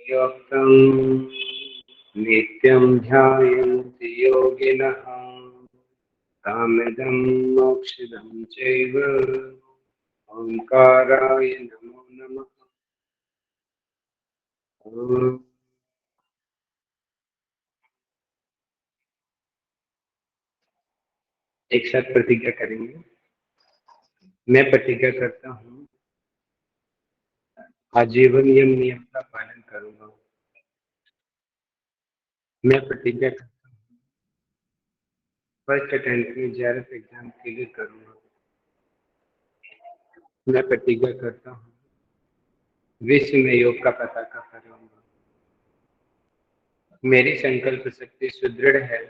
योक्तं नित्यं ध्यायन्ति योगिनः कामदं मोक्षदं चैव ओंकाराय नमो नमः। एक साथ प्रतिज्ञा करेंगे। मैं प्रतिज्ञा करता हूँ आजीवन यम नियम का पालन करूंगा। मैं प्रतिज्ञा करता हूँ फर्स्ट अटेम्प्ट में जेआरएफ एग्जाम क्लियर करूंगा। मैं प्रतिज्ञा करता हूँ विश्व में योग का पताका फहराऊंगा। मेरी संकल्प शक्ति सुदृढ़ है,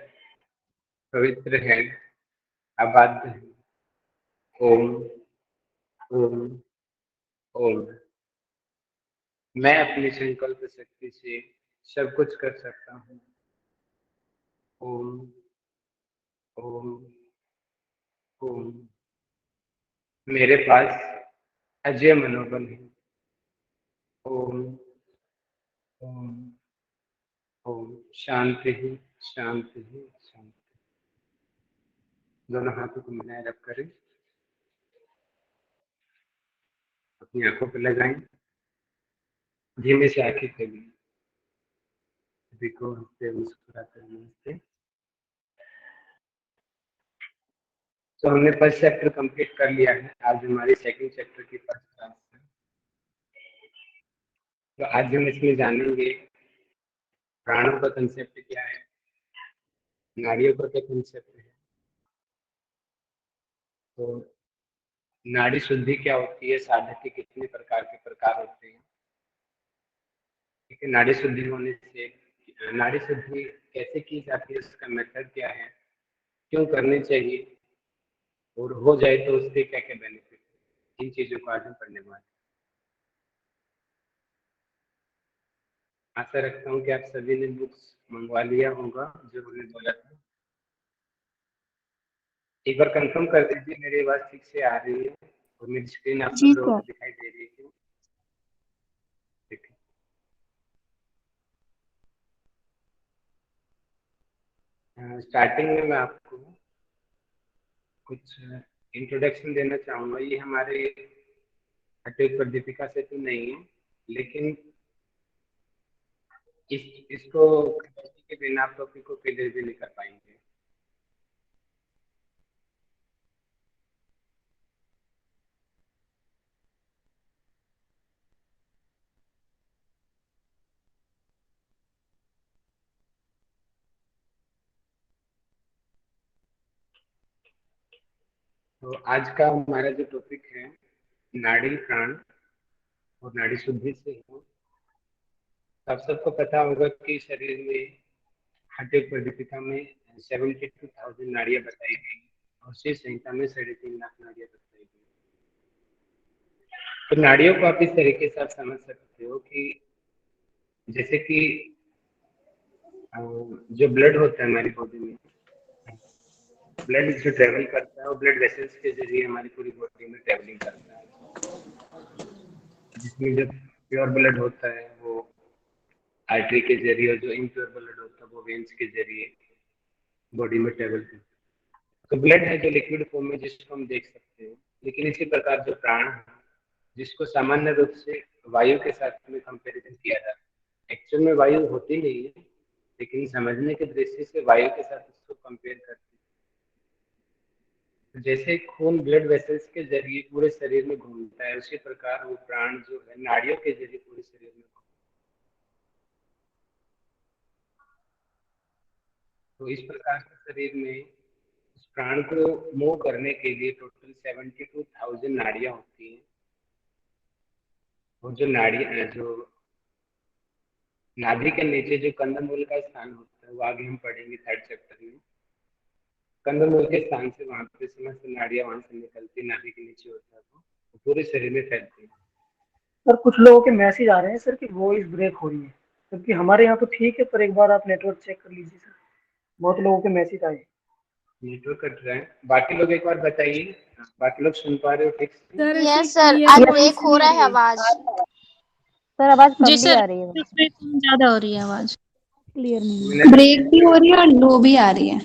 पवित्र है, अबाध्य है। ओम ओम ओम। मैं अपनी संकल्प शक्ति से सब कुछ कर सकता हूँ। ओम ओम ओम। मेरे पास अजय मनोबल है। ओम ओम ओम। शांति ही शांति ही शांति। दोनों हाथों को मिलाए रख करें, अपनी आंखों पर लगाएं, धीमे से आंखें खोलें, सभी को हंसते मुस्कुराते नमस्ते। तो हमने फर्स्ट चैप्टर कंप्लीट कर लिया है। आज हमारी सेकंड चैप्टर की फर्स्ट क्लास है। तो आज हम इसमें जानेंगे प्राणों का कंसेप्ट क्या है, नाड़ियों का क्या कंसेप्ट है, तो नाड़ी शुद्धि क्या होती है, साधक के कितने प्रकार के प्रकार होते हैं। ठीक है, नाड़ी शुद्धि होने से नाड़ी शुद्धि कैसे की जाती है, उसका मेथड क्या है, क्यों करनी चाहिए, और हो जाए तो उससे क्या क्या बेनिफिट है, इन चीजों को आज हम पढ़ने वाले हैं। आशा रखता हूँ कि आप सभी ने बुक्स मंगवा लिया होगा जो हमने बोला था। एक बार कंफर्म कर दीजिए मेरी आवाज ठीक से आ रही है और मेरी स्क्रीन आप सब जी लोगों सर। को दिखाई दे रही है। ठीक है, स्टार्टिंग में मैं आपको कुछ इंट्रोडक्शन देना चाहूंगा। ये हमारे अटैक पर दीपिका से तो नहीं है, लेकिन इसको के बिना आप टॉपिक को क्लियर भी नहीं कर पाएंगे। तो आज का हमारा जो टॉपिक है नाड़ी प्राण और नाड़ी शुद्धि से है। आप सबको पता होगा कि शरीर में हार्दिक प्रदीपिका में 72,000 नाड़ियां बताई गई और शिव संहिता में 3.5 लाख नाड़ियां बताई गई। तो नाड़ियों को आप इस तरीके से आप समझ सकते हो कि जैसे कि जो ब्लड होता है हमारी बॉडी में, ब्लड जो ट्रेवल करता है वो ब्लड वेसल्स के जरिए हमारी पूरी बॉडी में ट्रेवलिंग करता है। जिसमें जब प्योर ब्लड होता है वो आर्टरी के जरिए, और जो इम्प्योर ब्लड होता है वो वेन्स के जरिए बॉडी में ट्रेवल करता है। तो ब्लड है जो लिक्विड फॉर्म में, जिसको हम देख सकते हैं। लेकिन इसी प्रकार जो प्राण है, जिसको सामान्य रूप से वायु के साथ में कंपैरिजन किया जाता है, एक्चुअल में वायु होती नहीं है, लेकिन समझने के दृष्टि से वायु के साथ उसको कंपेयर करते हैं। जैसे खून ब्लड वेसल्स के जरिए पूरे शरीर में घूमता है, उसी प्रकार वो प्राण जो है नाड़ियों के जरिए पूरे शरीर में घूमता है। तो इस प्रकार से शरीर में उस प्राण को मूव करने के लिए टोटल 72,000 नाड़ियां होती हैं। और जो नाड़ियां, जो नाभि के नीचे जो कंदमूल का स्थान होता है, वो आगे हम पढ़ेंगे थर्ड चैप्टर में। कंदमूल के स्थान से वहां पे समस्त नाड़ियां वहां से निकलती, नाभि के नीचे होता है, तो पूरे शरीर में फैलती है। सर कुछ लोगों के मैसेज आ रहे हैं सर कि वॉइस ब्रेक हो रही है, क्योंकि हमारे यहाँ तो ठीक है, पर एक बार आप नेटवर्क चेक कर लीजिए सर। बहुत लोगों के मैसेज आए। नेटवर्क कट रहा है, बाकी लोग एक बार बताइए, बाकी लोग सुन पा रहे हो ठीक से? सर यस ऐसे सर, क्लियर आज वॉइस ब्रेक हो नहीं रहा आ है रही है। आवाज। सर आवाज कम जी भी सर, आ रही है, इसमें कम ज्यादा हो रही है आवाज। क्लियर नहीं है। मैंने ब्रेक भी हो रही है और लो भी आ रही है।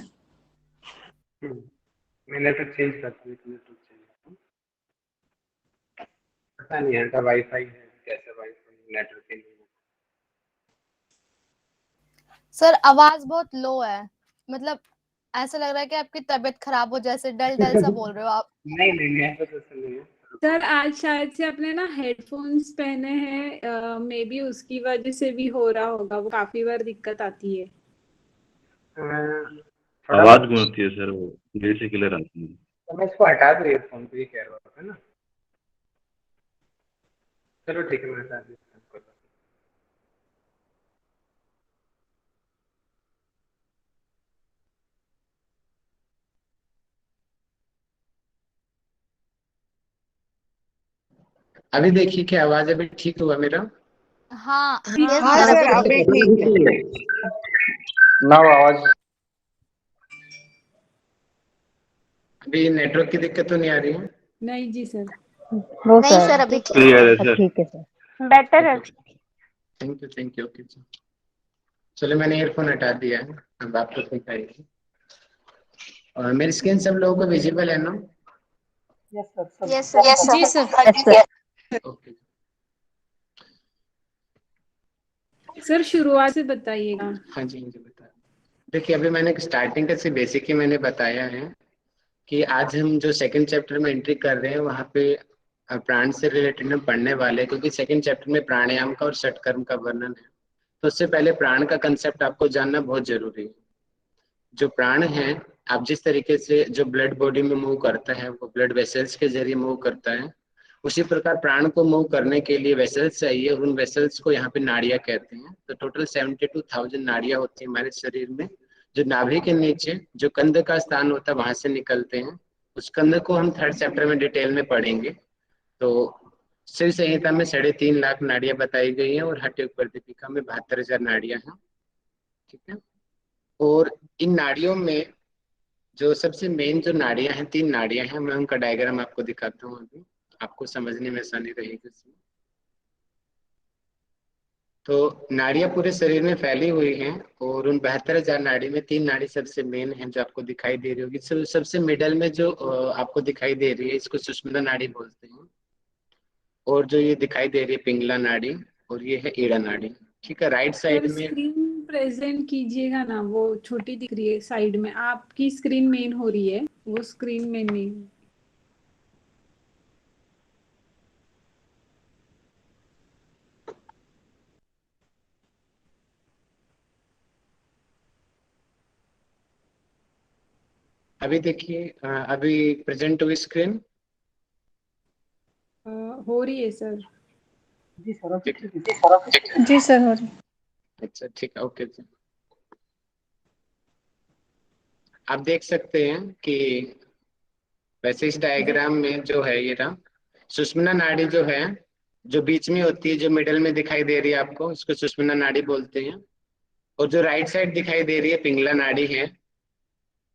मैंने तो चेंज कर दिया, नेटवर्क चेंज पता नहीं है का वाईफाई है कैसे वाईफाई नेटवर्क नहीं है। सर आवाज बहुत लो है, मतलब ऐसा लग रहा है कि आपकी तबीयत खराब हो, जैसे डल डल सा बोल रहे हो आप। नहीं नहीं नहीं ऐसा तो नहीं है सर आज शायद से अपने ना हेडफोन्स पहने हैं, मे बी उसकी वजह से भी हो रहा होगा, वो काफी बार दिक्कत आती है। आवाज गूंजती है सर, वो धीरे से क्लियर आती है। तो मैं इसको हटा दूँ ईयरफोन को, ये कह रहा था ना। चलो ठीक है, मैं हटा देता हूँ। अभी देखिए कि आवाज अभी ठीक हुआ मेरा? हाँ हाँ हाँ सर, सर, अभी ठीक है। ना आवाज अभी नेटवर्क की दिक्कत तो नहीं आ रही है? नहीं जी सर। नो नहीं सर, सर अभी क्लियर है अब सर। ठीक है सर, बेटर है। Thank you okay sir. चलो मैंने ईयरफोन हटा दिया है, अब आपको ठीक आएगी। और मेरी स्क्रीन सब लोगों को विजिबल है ना? यस सर, सब यस सर। जी sir. Yes sir. Okay sir शुरुआत से बताइएगा। हाँ जी बता। देखिए अभी मैंने स्टार्टिंग का से बेसिक ही मैंने बताया है कि आज हम जो सेकंड चैप्टर में एंट्री कर रहे हैं वहाँ पे प्राण से रिलेटेड हम पढ़ने वाले हैं, क्योंकि सेकंड चैप्टर में प्राणायाम का और षटकर्म का वर्णन है। तो उससे पहले प्राण का कंसेप्ट आपको जानना बहुत जरूरी है। जो प्राण है, आप जिस तरीके से जो ब्लड बॉडी में मूव करता है वो ब्लड वेसल्स के जरिए मूव करता है, उसी प्रकार प्राण को मूव करने के लिए वेसल्स चाहिए, और उन वेसल्स को यहाँ पे नाड़ियां कहते हैं। तो टोटल 72,000 नाड़ियां होती है हमारे शरीर में, जो नाभि के नीचे जो कंध का स्थान होता है वहां से निकलते हैं। उस कंध को हम थर्ड चैप्टर में डिटेल में पढ़ेंगे। तो शिव संहिता में 3.5 लाख नाड़ियां बताई गई हैं, और हठ योग प्रदीपिका में 72,000 नाड़ियां हैं। ठीक है। और इन नाड़ियों में जो सबसे मेन जो नाड़ियां हैं, 3 नाड़ियां हैं, मैं उनका डायग्राम आपको दिखाता हूँ, अभी आपको समझने में आसानी रहेगी इसमें। तो नाड़ियां पूरे शरीर में फैली हुई हैं, और उन 72,000 नाड़ी में 3 नाड़ी सबसे मेन है जो आपको दिखाई दे रही होगी। सबसे मिडल में जो आपको दिखाई दे रही है, इसको सुषुम्ना नाड़ी बोलते हैं। और जो ये दिखाई दे रही है पिंगला नाड़ी, और ये है ईड़ा नाड़ी। ठीक है। राइट साइड सर में स्क्रीन प्रेजेंट कीजिएगा ना, वो छोटी दिख रही है साइड में, आपकी स्क्रीन मेन हो रही है, वो स्क्रीन में नहीं। अभी देखिए, अभी प्रेजेंट हुई स्क्रीन? हो रही है सर। जी सर, अब ठीक ठीक है। जी सर हो रही। अच्छा ठीक है, ओके सर। आप देख सकते हैं कि वैसे इस डायग्राम में जो है ये रहा सुषुम्ना नाड़ी, जो है जो बीच में होती है, जो मिडल में दिखाई दे रही है आपको, इसको सुषुम्ना नाड़ी बोलते हैं। और जो राइट साइड दिखाई दे रही है पिंगला नाड़ी है।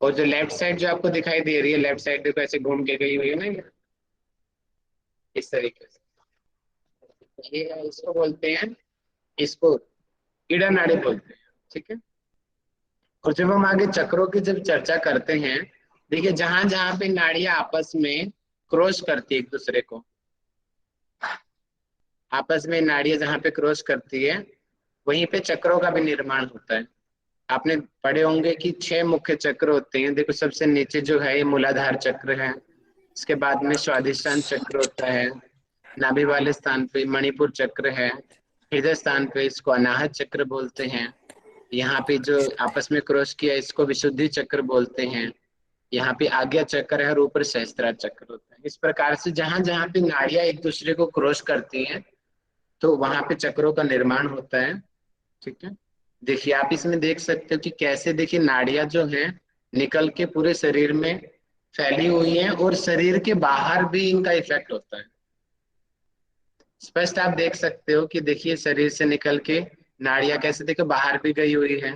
और जो लेफ्ट साइड जो आपको दिखाई दे रही है, लेफ्ट साइड देखो ऐसे घूम के गई हुई है ना, ये इस तरीके से, ये है, इसको बोलते हैं, इसको ईड़ा नाड़ी बोलते हैं। ठीक है। और जब हम आगे चक्रों की जब चर्चा करते हैं, देखिए जहां जहां पे नाड़ियां आपस में क्रॉस करती है एक दूसरे को, आपस में नाड़ियां जहां पे क्रॉस करती है वहीं पे चक्रों का भी निर्माण होता है। आपने पढ़े होंगे कि 6 मुख्य चक्र होते हैं। देखो सबसे नीचे जो है ये मूलाधार चक्र है, इसके बाद में स्वादिष्टान चक्र होता है, नाभि वाले स्थान पे मणिपुर चक्र है, हृदय स्थान पे इसको अनाहत चक्र बोलते हैं। यहाँ पे जो आपस में क्रॉस किया इसको विशुद्धि चक्र बोलते हैं। यहाँ पे आज्ञा चक्र है और ऊपर सहस्त्रार चक्र होता है। इस प्रकार से जहां जहां पे नाड़ियां एक दूसरे को क्रॉस करती हैं तो वहां पे चक्रों का निर्माण होता है। ठीक है। देखिए आप इसमें देख सकते हो कि कैसे, देखिए नाड़ियां जो हैं निकल के पूरे शरीर में फैली हुई हैं, और शरीर के बाहर भी इनका इफेक्ट होता है। स्पष्ट आप देख सकते हो कि देखिए शरीर से निकल के नाड़ियां कैसे देखो बाहर भी गई हुई है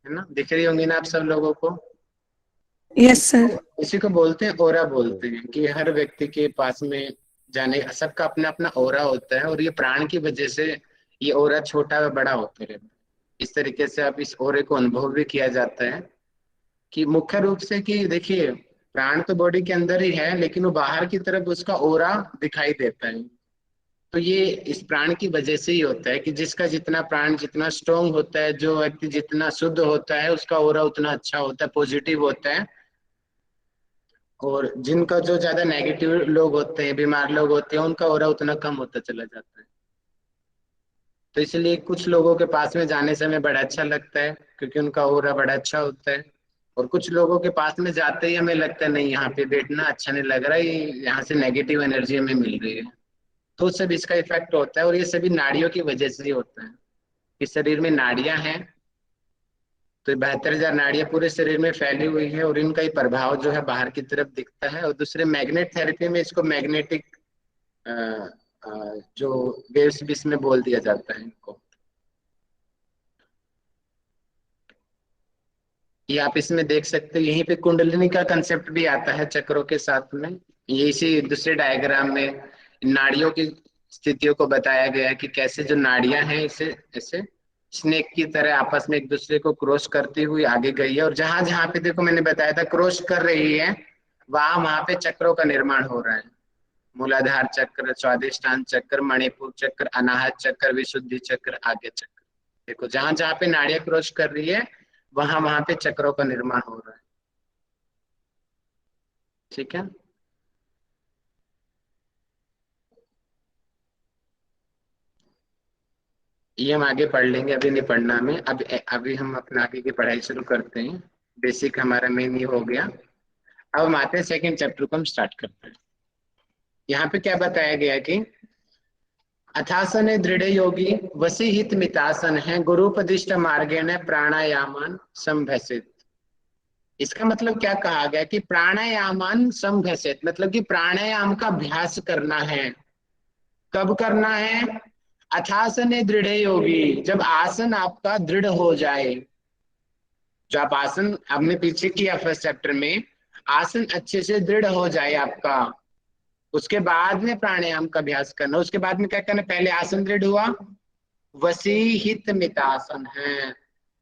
ना, दिख रही होंगी ना आप सब लोगों को। Yes sir. इसी को बोलते हैं ओरा बोलते हैं, कि हर व्यक्ति के पास में जाने, सबका अपना अपना ओरा होता है और ये प्राण की वजह से ये ओरा छोटा व बड़ा होता रहता है। इस तरीके से आप इस ओरे को अनुभव भी किया जाता है कि मुख्य रूप से कि देखिए प्राण तो बॉडी के अंदर ही है, लेकिन वो बाहर की तरफ उसका ओरा दिखाई देता है। तो ये इस प्राण की वजह से ही होता है कि जिसका जितना प्राण जितना स्ट्रोंग होता है, जो व्यक्ति जितना शुद्ध होता है, उसका ओरा उतना अच्छा होता है, पॉजिटिव होता है। और जिनका जो ज्यादा नेगेटिव लोग होते हैं, बीमार लोग होते हैं, उनका ओरा उतना कम होता चला जाता है। तो इसलिए कुछ लोगों के पास में जाने से हमें बड़ा अच्छा लगता है क्योंकि उनका ओरा बड़ा अच्छा होता है, और कुछ लोगों के पास में जाते ही हमें लगता है नहीं यहाँ पे बैठना अच्छा नहीं लग रहा है, यहाँ से नेगेटिव एनर्जी हमें मिल रही है। तो सब इसका इफेक्ट होता है और ये सभी नाड़ियों की वजह से ही होता है। इस शरीर में नाड़ियां हैं, तो 72,000 नाड़ियां पूरे शरीर में फैली हुई है और इनका ही प्रभाव जो है बाहर की तरफ दिखता है। और दूसरे मैग्नेट थेरेपी में इसको मैग्नेटिक जो वेव्स भी इसमें बोल दिया जाता है इनको। ये आप इसमें देख सकते हो, यहीं पे कुंडलिनी का कंसेप्ट भी आता है चक्रों के साथ में। ये इसी दूसरे डायग्राम में नाड़ियों की स्थितियों को बताया गया है कि कैसे जो नाड़ियां हैं इसे ऐसे स्नेक की तरह आपस में एक दूसरे को क्रॉस करती हुई आगे गई है, और जहां जहां पे देखो मैंने बताया था क्रॉस कर रही है, वहां पे चक्रों का निर्माण हो रहा है। मूलाधार चक्र, स्वादिष्टान चक्र, मणिपुर चक्र, अनाहत चक्र, विशुद्धि चक्र, आगे चक्र। देखो जहां जहां पे नाड़ियां क्रॉस कर रही है वहां पे चक्रों का निर्माण हो रहा है। ठीक है, ये हम आगे पढ़ लेंगे, अभी नहीं पढ़ना हमें। अभी हम अपना आगे की पढ़ाई शुरू करते हैं। बेसिक हमारा मेन ये हो गया। अब हम आते हैं सेकेंड चैप्टर को हम स्टार्ट करते हैं। यहाँ पे क्या बताया गया कि अथासन दृढ़ योगी वसी हित मितासन है, गुरुपदिष्ट मार्गेण प्राणायामान संभसित। इसका मतलब क्या कहा गया कि प्राणायामान संभसित मतलब कि प्राणायाम का अभ्यास करना है। कब करना है? अथासन दृढ़ योगी, जब आसन आपका दृढ़ हो जाए। जो आप आसन आपने पीछे किया फर्स्ट चैप्टर में, आसन अच्छे से दृढ़ हो जाए आपका, उसके बाद में प्राणायाम का अभ्यास करना। उसके बाद में क्या करना? पहले आसन दृढ़ हुआ, वसी हित मितासन है।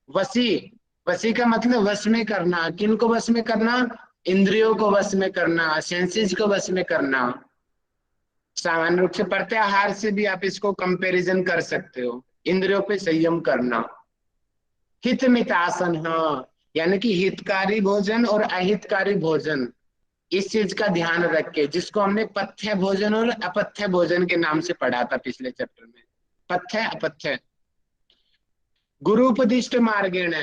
वसी का मतलब वश में करना। किनको वश में करना? इंद्रियों को वश में करना, सेंसेस को वश में करना। सामान्य रूप से प्रत्याहार से भी आप इसको कंपैरिजन कर सकते हो, इंद्रियों पे संयम करना। हित मितासन, हाँ, यानी कि हितकारी भोजन और अहितकारी भोजन, इस चीज का ध्यान रख के, जिसको हमने पथ्य भोजन और अपथ्य भोजन के नाम से पढ़ा था पिछले चैप्टर में। पथ्य अपथ्य। गुरुपदिष्ट मार्गेण,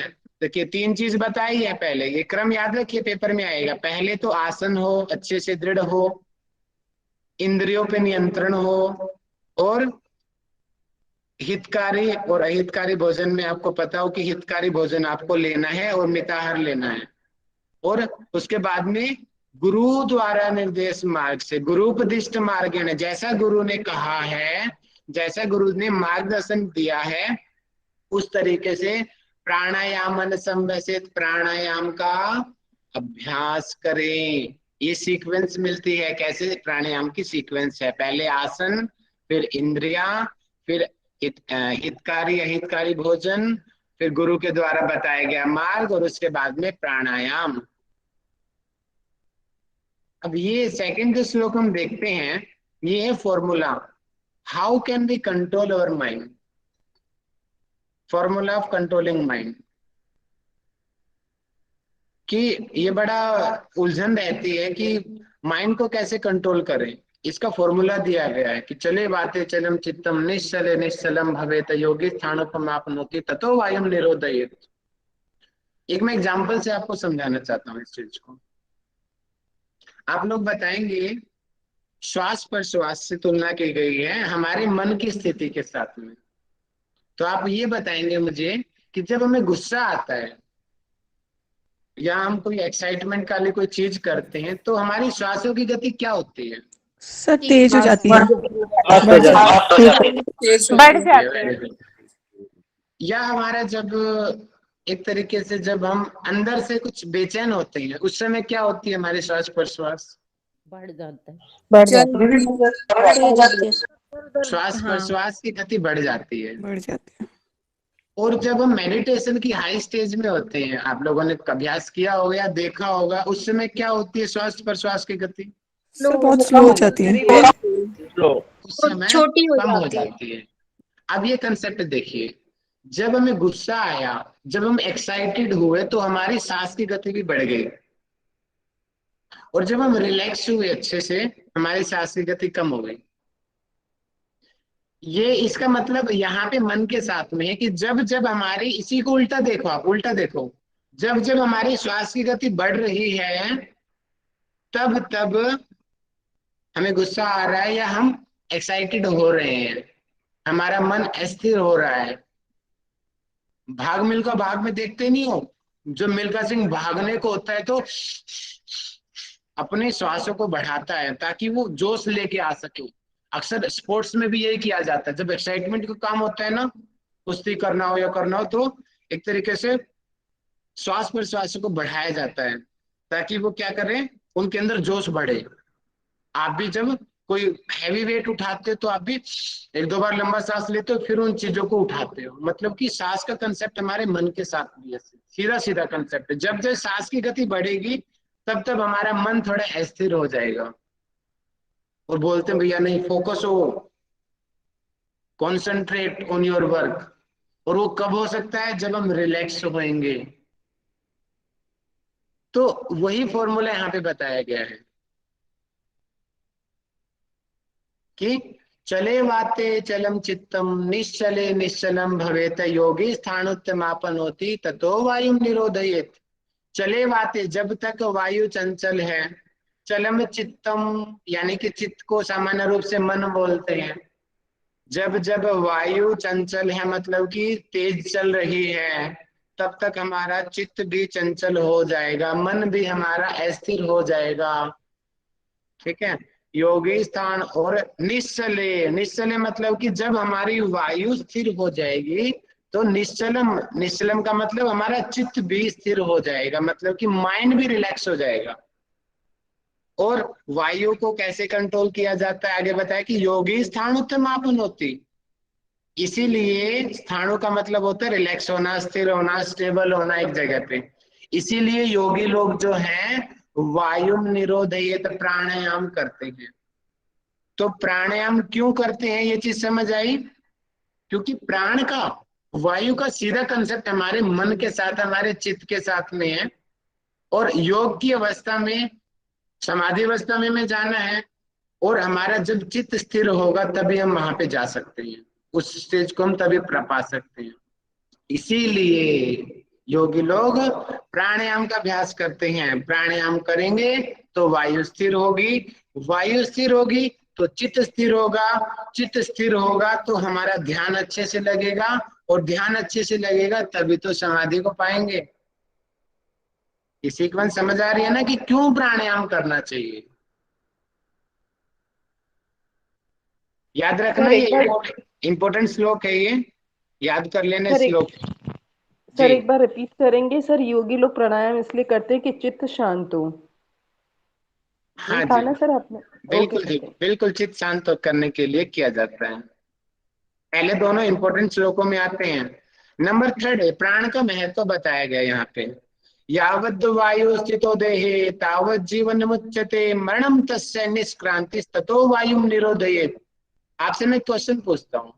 देखिए 3 चीज बताई है पहले, ये क्रम याद रखिए, पेपर में आएगा। पहले तो आसन हो, अच्छे से दृढ़ हो, इंद्रियों पे नियंत्रण हो, और हितकारी और अहितकारी भोजन में आपको पता हो कि हितकारी भोजन आपको लेना है और मिताहार लेना है। और उसके बाद में गुरु द्वारा निर्देश मार्ग से, गुरुपदिष्ट मार्गेण, जैसा गुरु ने कहा है, जैसा गुरु ने मार्गदर्शन दिया है, उस तरीके से प्राणायामन संभसित, प्राणायाम का अभ्यास करें। ये सीक्वेंस मिलती है, कैसे? प्राणायाम की सीक्वेंस है, पहले आसन, फिर इंद्रिया, फिर हितकारी अहितकारी भोजन, फिर गुरु के द्वारा बताया गया मार्ग, और उसके बाद में प्राणायाम। अब ये सेकंड जो श्लोक हम देखते हैं, ये है formula, how can we control our mind, formula of controlling mind. कि ये बड़ा उलझन रहती है कि माइंड को कैसे कंट्रोल करें। इसका फॉर्मूला दिया गया है कि चले बाते चलम चित्तम निश्चले निश्चलम भवेत योगी स्थानोपमापनोति ततो वायम निरोधयेत। एक मैं एग्जांपल से आपको समझाना चाहता हूँ इस चीज को। आप लोग बताएंगे, श्वास पर श्वास से तुलना की गई है हमारे मन की स्थिति के साथ में। तो आप ये बताएंगे मुझे कि जब हमें गुस्सा आता है या हम कोई एक्साइटमेंट का लिए कोई चीज करते हैं, तो हमारी श्वासों की गति क्या होती है? सर तेज हो जाती है, बढ़ जाते हैं। या हमारा जब एक तरीके से जब हम अंदर से कुछ बेचैन होते हैं, उस समय क्या होती है हमारी श्वास प्रश्वास? बढ़ जाता है। बढ़ जल जाती है। श्वास प्रश्वास की गति बढ़ जाती है। बढ़ जाती है। और जब हम मेडिटेशन की हाई स्टेज में होते हैं, आप लोगों ने अभ्यास किया होगा या देखा होगा, उस समय क्या होती है श्वास प्रश्वास की गति? सर बहुत स्लो हो जाती है। उस समय छोटी हो कम हो जाती है। जाती है। अब ये कंसेप्ट देखिए, जब हमें गुस्सा आया, जब हम एक्साइटेड हुए तो हमारी सांस की गति भी बढ़ गई, और जब हम रिलैक्स हुए अच्छे से हमारी सांस की गति कम हो गई। ये इसका मतलब यहाँ पे मन के साथ में है कि जब जब हमारी, इसी को उल्टा देखो, आप उल्टा देखो, जब जब हमारी श्वास की गति बढ़ रही है तब तब हमें गुस्सा आ रहा है या हम एक्साइटेड हो रहे हैं, हमारा मन अस्थिर हो रहा है। भाग मिल्खा भाग में देखते नहीं हो, जब मिल्खा सिंह भागने को होता है तो अपने श्वासों को बढ़ाता है ताकि वो जोश लेके आ सके। अक्सर स्पोर्ट्स में भी यही किया जाता है, जब एक्साइटमेंट का काम होता है ना, कुश्ती करना हो या करना हो, तो एक तरीके से श्वास प्रश्वास को बढ़ाया जाता है ताकि वो क्या करें, उनके अंदर जोश बढ़े। आप भी जब कोई हैवी वेट उठाते हो तो आप भी एक दो बार लंबा सांस लेते हो, फिर उन चीजों को उठाते हो। मतलब कि सांस का कंसेप्ट हमारे मन के साथ भी है, सीधा सीधा कंसेप्ट है। जब जब सांस की गति बढ़ेगी तब तब हमारा मन थोड़ा अस्थिर हो जाएगा, और बोलते हैं भैया नहीं, फोकस हो, कॉन्सेंट्रेट ऑन योर वर्क। और वो कब हो सकता है? जब हम रिलैक्स होंगे। तो वही फॉर्मूला यहाँ पे बताया गया है कि चले वाते चलम चित्तम निश्चले निश्चलम भवेत योगी स्थाणुत्तमापन होती ततो वायु निरोधयेत। चले वाते, जब तक वायु चंचल है, चलम चित्तम यानी कि चित्त को सामान्य रूप से मन बोलते हैं। जब जब वायु चंचल है मतलब कि तेज चल रही है, तब तक हमारा चित्त भी चंचल हो जाएगा, मन भी हमारा अस्थिर हो जाएगा। ठीक है, योगी स्थान। और निश्चले, निश्चले मतलब कि जब हमारी वायु स्थिर हो जाएगी तो निश्चलम, निश्चलम का मतलब हमारा चित्त भी स्थिर हो जाएगा, मतलब कि माइंड भी रिलैक्स हो जाएगा। और वायु को कैसे कंट्रोल किया जाता है आगे बताया कि योगी स्थान उत्तमापन होती। इसीलिए स्थानों का मतलब होता है रिलैक्स होना, स्थिर होना, स्टेबल होना एक जगह पे। इसीलिए योगी लोग जो हैं वायु निरोधयेत प्राणायाम करते हैं। तो प्राणायाम क्यों करते हैं ये चीज समझ आई? क्योंकि प्राण का, वायु का सीधा कंसेप्ट हमारे मन के साथ, हमारे चित्त के साथ में है। और योग की अवस्था में, समाधि अवस्था में जाना है, और हमारा जब चित्त स्थिर होगा तभी हम वहां पे जा सकते हैं, उस स्टेज को हम तभी पा सकते हैं। इसीलिए योगी लोग प्राणायाम का अभ्यास करते हैं। प्राणायाम करेंगे तो वायु स्थिर होगी, वायु स्थिर होगी तो चित्त स्थिर होगा, चित्त स्थिर होगा तो हमारा ध्यान अच्छे से लगेगा, और ध्यान अच्छे से लगेगा तभी तो समाधि को पाएंगे। ये सीक्वेंस समझ आ रही है ना कि क्यों प्राणायाम करना चाहिए? याद रखना, ये इंपॉर्टेंट श्लोक है, ये याद कर लेना श्लोक। सर एक बार रिपीट करेंगे? सर योगी लोग प्राणायाम इसलिए करते हैं कि चित्त शांत हो। हाँ था जी, ना सर आपने? बिल्कुल जी, बिल्कुल चित्त शांत करने के लिए किया जाता है। पहले दोनों इंपॉर्टेंट श्लोकों में आते हैं। नंबर 3 प्राण का महत्व बताया गया यहाँ पे। यावद् वायु स्थितो देहे तावत् जीवन मुच्यते मरणम तस्य निष्क्रांति ततो वायु निरोधयेत। आपसे मैं क्वेश्चन पूछता हूँ,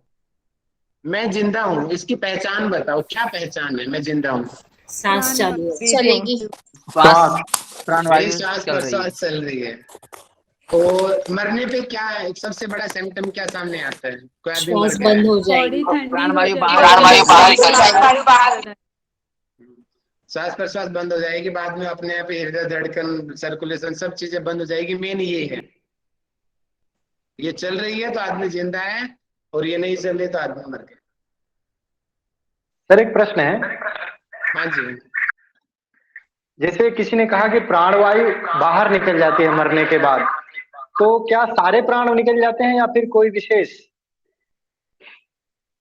मैं जिंदा हूँ, इसकी पहचान बताओ, क्या पहचान है? मैं जिंदा हूँ, सांस चालू चलेगी। मेरी श्वास प्रश्वास चल रही है। और मरने पे क्या है सबसे बड़ा सिम्टम, क्या सामने आता है? कोई आदमी मर गया है, बंद हो बॉडी जाएगी। ठंडी हो श्वास प्रश्वास बंद हो जाएगी, बाद में अपने आप हृदय धड़कन, सर्कुलेशन, सब चीजें बंद हो जाएगी। मेन ये है, ये चल रही है तो आदमी जिंदा है, और ये नहीं चल रही तो आदमी मर गया। सर एक प्रश्न है। हाँ जी, जैसे किसी ने कहा कि प्राणवायु बाहर निकल जाती है मरने के बाद, तो क्या सारे प्राण निकल जाते हैं या फिर कोई विशेष?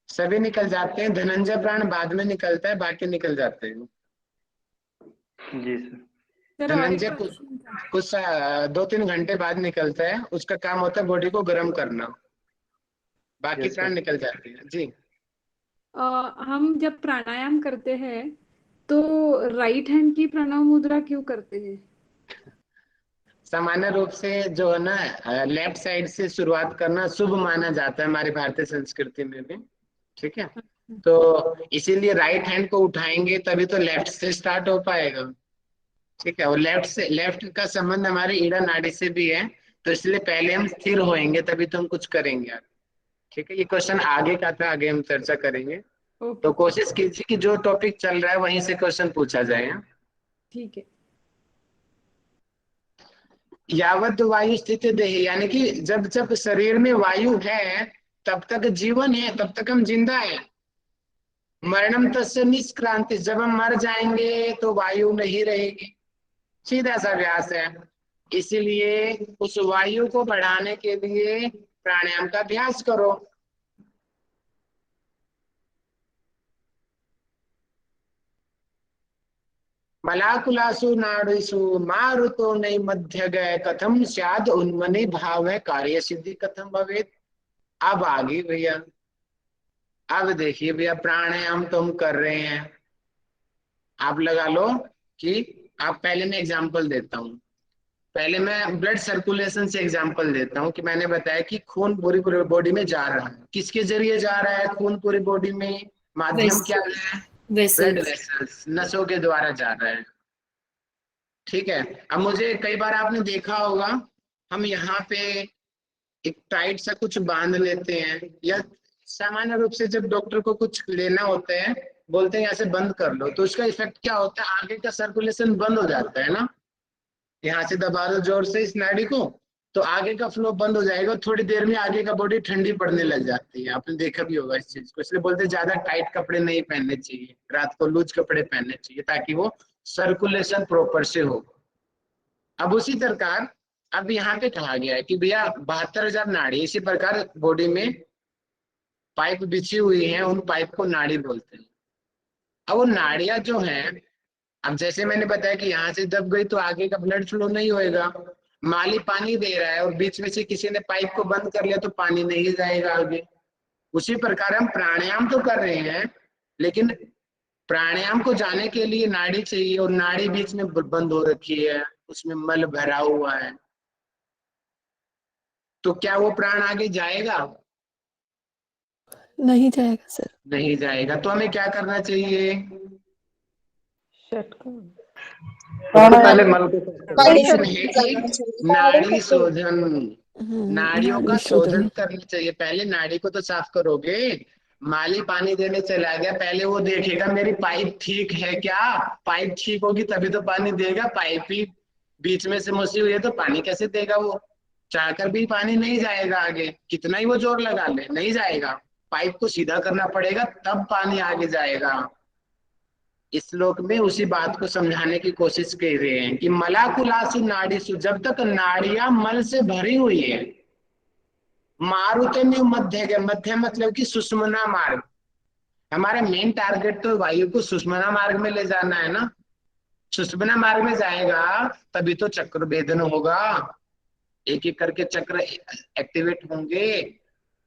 सभी निकल जाते हैं। धनंजय प्राण बाद में निकलता है, बाकी निकल जाते हैं। जी सर। सर और एक धनंजय क्वेश्चन था। कुछ 2-3 घंटे बाद निकलता है, उसका काम होता है बॉडी को गर्म करना, बाकी Yes, प्राण sir. निकल जाते हैं जी। हम जब प्राणायाम करते हैं तो राइट हैंड की प्रणव मुद्रा क्यों करते हैं? सामान्य रूप से जो है ना लेफ्ट साइड से शुरुआत करना शुभ माना जाता है हमारी भारतीय संस्कृति में भी, ठीक है। तो इसीलिए राइट हैंड को उठाएंगे तभी तो लेफ्ट से स्टार्ट हो पाएगा, ठीक है। और लेफ्ट का संबंध हमारी ईड़ा नाड़ी से भी है, तो इसलिए पहले हम स्थिर होएंगे तभी तो हम कुछ करेंगे, ठीक है। ये क्वेश्चन आगे का था, आगे हम चर्चा करेंगे। ओके, तो कोशिश कीजिए कि जो टॉपिक चल रहा है वहीं से क्वेश्चन पूछा जाए। ठीक है। यावत वायु स्थित देह, यानी कि जब जब शरीर में वायु है तब तक जीवन है, तब तक हम जिंदा है। मरणम तस्य निष्क्रांति, जब हम मर जाएंगे तो वायु नहीं रहेगी, सीधा सा व्यास है। इसीलिए उस वायु को बढ़ाने के लिए प्राणायाम का अभ्यास करो। मलाकुलासु नाड़ीसु मारुतो नहीं मध्य गए, कथम स्याद उन्मनि भाव है कार्य सिद्धि कथम भवेत। अब आगे भैया, अब देखिए भैया, प्राणायाम तो हम कर रहे हैं, आप लगा लो कि आप, पहले मैं एग्जांपल देता हूँ, पहले मैं ब्लड सर्कुलेशन से एग्जांपल देता हूँ कि मैंने बताया कि खून पूरी पूरी बॉडी में जा रहा है, किसके जरिए जा रहा है खून पूरी बॉडी में, माध्यम क्या है, ब्लड वेसल्स, नसों के द्वारा जा रहा है, ठीक है। अब मुझे कई बार आपने देखा होगा, हम यहाँ पे एक टाइट सा कुछ बांध लेते हैं, या सामान्य रूप से जब डॉक्टर को कुछ लेना होता है बोलते हैं यहाँ से बंद कर लो, तो उसका इफेक्ट क्या होता है, आगे का सर्कुलेशन बंद हो जाता है ना। यहाँ से दबा दो जोर से इस नाड़ी को तो आगे का फ्लो बंद हो जाएगा, थोड़ी देर में आगे का बॉडी ठंडी पड़ने लग जाती है, आपने देखा भी होगा इस चीज को। इसलिए बोलते हैं ज्यादा टाइट कपड़े नहीं पहनने चाहिए, रात को लूज कपड़े पहनने चाहिए ताकि वो सर्कुलेशन प्रॉपर से हो। अब उसी प्रकार अब यहाँ पे कहा गया है कि भैया 72,000 नाड़ी, इसी प्रकार बॉडी में पाइप बिछी हुई है, उन पाइप को नाड़ी बोलते हैं। अब वो नाड़ियां जो हैं, अब जैसे मैंने बताया कि यहाँ से दब गई तो आगे का ब्लड फ्लो नहीं होएगा, माली पानी दे रहा है और बीच में से किसी ने पाइप को बंद कर लिया तो पानी नहीं जाएगा आगे। उसी प्रकार हम प्राणायाम तो कर रहे हैं, लेकिन प्राणायाम को जाने के लिए नाड़ी चाहिए, और नाड़ी बीच में बंद हो रखी है, उसमें मल भरा हुआ है, तो क्या वो प्राण आगे जाएगा? नहीं जाएगा सर। नहीं जाएगा। तो हमें क्या करना चाहिए? पहले मल नाड़ी शोधन, नाड़ियों का शोधन करना चाहिए। पहले नाड़ी को तो साफ करोगे, माली पानी देने चला गया, पहले वो देखेगा मेरी पाइप ठीक है क्या, पाइप ठीक होगी तभी तो पानी देगा, पाइप ही बीच में से मुसी हुई है तो पानी कैसे देगा? वो चाहकर भी पानी नहीं जाएगा आगे, कितना ही वो जोर लगा ले नहीं जाएगा, पाइप को सीधा करना पड़ेगा तब पानी आगे जाएगा। इस श्लोक में उसी बात को समझाने की कोशिश कर रहे हैं कि मलाकुलासु नाड़ीसु, जब तक नाड़ियां मल से भरी हुई है, मारुते में मध्य गए, मध्य मतलब कि सुषुम्ना मार्ग, हमारा मेन टारगेट तो वायु को सुषुम्ना मार्ग में ले जाना है ना। सुषुम्ना मार्ग में जाएगा तभी तो चक्र भेदन होगा, एक एक करके चक्र एक्टिवेट होंगे,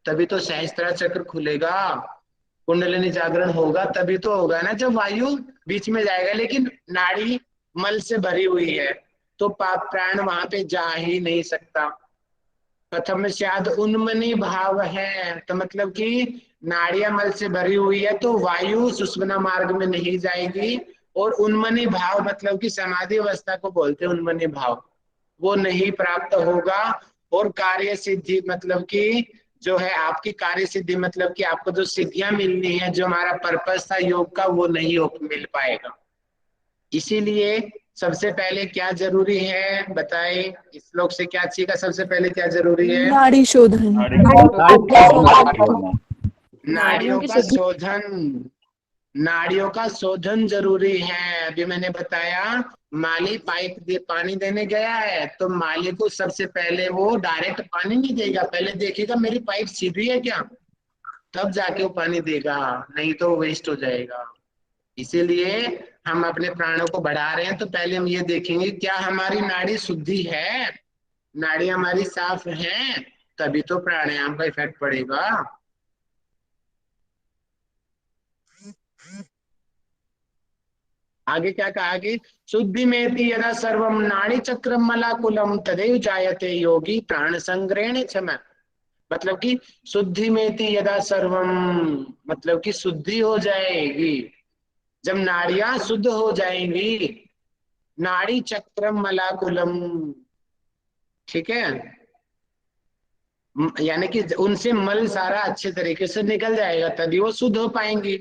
तभी तो सहस्त्रा चक्र खुलेगा, कुंडलिनी जागरण होगा, तभी तो होगा ना जब वायु बीच में जाएगा। लेकिन नाड़ी मल से भरी हुई है तो प्राण वहां पे जा ही नहीं सकता। प्रथम शायद उन्मनी भाव है, तो मतलब कि नाड़ियां मल से भरी हुई है तो वायु सुषुम्ना मार्ग में नहीं जाएगी, और उन्मनी भाव मतलब कि समाधि अवस्था को बोलते हैं उन्मनी भाव, वो नहीं प्राप्त होगा। और कार्य सिद्धि मतलब कि जो है आपकी कार्य सिद्धि मतलब कि आपको जो सिद्धियां मिलनी है, जो हमारा पर्पस था योग का, वो नहीं मिल पाएगा। इसीलिए सबसे पहले क्या जरूरी है बताए, इस श्लोक से क्या सीखा? सबसे पहले क्या जरूरी है? नाड़ी शोधन। नाड़ियों का शोधन, नाड़ियों का शोधन जरूरी है। अभी मैंने बताया माली पाइप पानी देने गया है तो माली को सबसे पहले वो डायरेक्ट पानी नहीं देगा, पहले देखेगा मेरी पाइप सीधी है क्या, तब जाके वो पानी देगा, नहीं तो वेस्ट हो जाएगा। इसीलिए हम अपने प्राणों को बढ़ा रहे हैं तो पहले हम ये देखेंगे क्या हमारी नाड़ी शुद्धि है, नाड़ी हमारी साफ है, तभी तो प्राणायाम का इफेक्ट पड़ेगा। आगे क्या कहा कि शुद्धि में यदा सर्वम नाड़ी चक्रम मलाकुलम तदैव जायते योगी प्राण संग्रहण क्षम। मतलब कि शुद्धि में यदा सर्वम, मतलब कि शुद्धि हो जाएगी जब नाड़ियां शुद्ध हो जाएंगी, नाड़ी चक्रम मलाकुलम, ठीक है, यानी कि उनसे मल सारा अच्छे तरीके से निकल जाएगा तभी वो शुद्ध हो पाएंगी।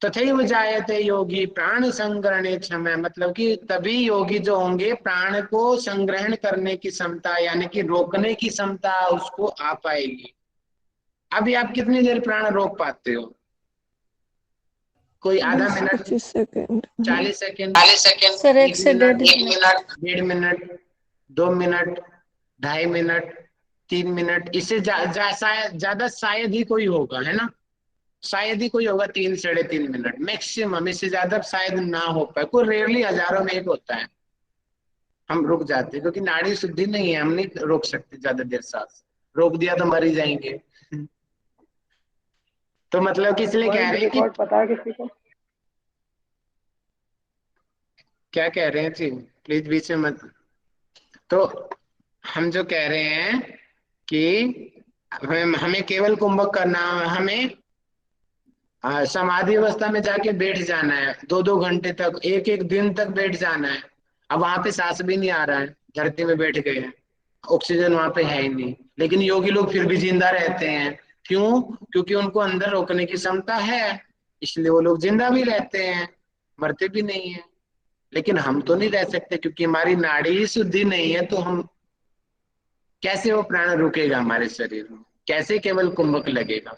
तथैव जायते योगी प्राण संग्रहणे क्षम, मतलब कि तभी योगी जो होंगे प्राण को संग्रहण करने की क्षमता यानी कि रोकने की क्षमता उसको आ पाएगी। अभी आप कितनी देर प्राण रोक पाते हो? कोई आधा मिनट, 25 सेकंड, 40 सेकंड, सर 1 से 1.5 minute, 1.5 minute, 2 minute, 2.5 minute, 3 minute, इससे ज्यादा शायद ही कोई होगा, है ना, शायद ही कोई होगा 3 से 3.5 मिनट मैक्सिमम, इससे ज्यादा शायद ना हो पाए, कोई रेयरली हजारों में एक होता है हम रुक जाते हैं क्योंकि नाड़ी शुद्धि नहीं है, हम नहीं रोक सकते ज्यादा देर सांस, रोक दिया तो मर ही जाएंगे। तो मतलब कि इसलिए कह रहे हैं कि रिकॉर्ड पता है किसी को? क्या कह रहे हैं जी, प्लीज बीच में मत। तो हम जो कह रहे हैं कि हमें केवल कुंभक करना, हमें समाधि अवस्था में जाके बैठ जाना है 2-2 घंटे तक, 1-1 दिन तक बैठ जाना है। अब वहां पे सांस भी नहीं आ रहा है, धरती में बैठ गए हैं, ऑक्सीजन वहां पे है ही नहीं, लेकिन योगी लोग फिर भी जिंदा रहते हैं। क्यों? क्योंकि उनको अंदर रोकने की क्षमता है, इसलिए वो लोग जिंदा भी रहते हैं, मरते भी नहीं है। लेकिन हम तो नहीं रह सकते क्योंकि हमारी नाड़ी ही शुद्धि नहीं है, तो हम कैसे वो प्राण रुकेगा हमारे शरीर में, कैसे केवल कुंभक लगेगा?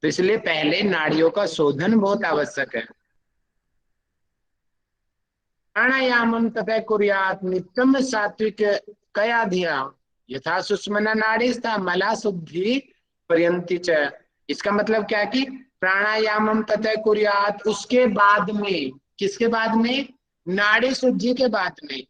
तो इसलिए पहले नाड़ियों का शोधन बहुत आवश्यक है। प्राणायामम तथा कुर्यात नित्यम सात्विक कया धिया यथा सुषुम्ना नाड़ी स्था मला शुद्धि पर्यंति च। इसका मतलब क्या कि प्राणायामम तथा कुर्यात, उसके बाद में, किसके बाद में? नाड़ी शुद्धि के बाद में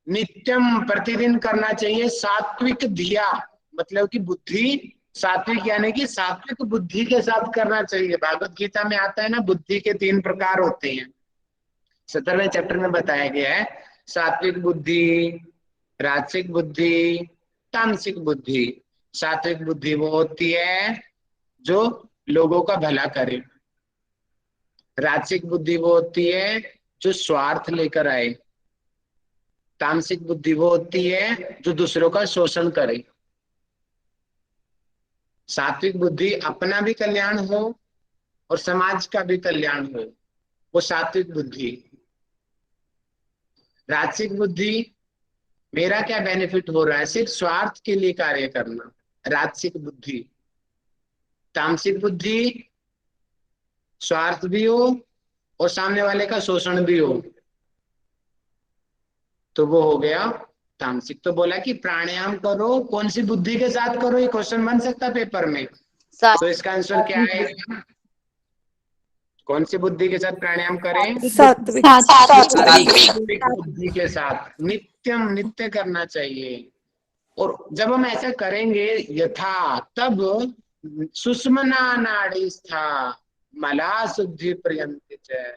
नित्यम, प्रतिदिन करना चाहिए, सात्विक धिया, मतलब कि बुद्धि सात्विक यानी कि सात्विक बुद्धि के साथ करना चाहिए। भागवत गीता में आता है ना, बुद्धि के 3 प्रकार होते हैं, 17वें चैप्टर में बताया गया है, सात्विक बुद्धि, राजसिक बुद्धि, तामसिक बुद्धि। सात्विक बुद्धि वो होती है जो लोगों का भला करे, राजसिक बुद्धि वो होती है जो स्वार्थ लेकर आए, तामसिक बुद्धि वो होती है जो दूसरों का शोषण करे। सात्विक बुद्धि अपना भी कल्याण हो और समाज का भी कल्याण हो, वो सात्विक बुद्धि। राजसिक बुद्धि, मेरा क्या बेनिफिट हो रहा है, सिर्फ स्वार्थ के लिए कार्य करना, राजसिक बुद्धि। तामसिक बुद्धि, स्वार्थ भी हो और सामने वाले का शोषण भी हो, तो वो हो गया तामसिक। तो बोला कि प्राणायाम करो, कौन सी बुद्धि के साथ करो, ये क्वेश्चन बन सकता है पेपर में, तो इसका आंसर क्या है? कौन सी बुद्धि के साथ प्राणायाम करें? सात्विक। सात्विक बुद्धि के साथ नित्यम, नित्य करना चाहिए। और जब हम ऐसा करेंगे यथा, तब सुषुम्ना नाड़ी स्था मला शुद्धि पर्यंति च।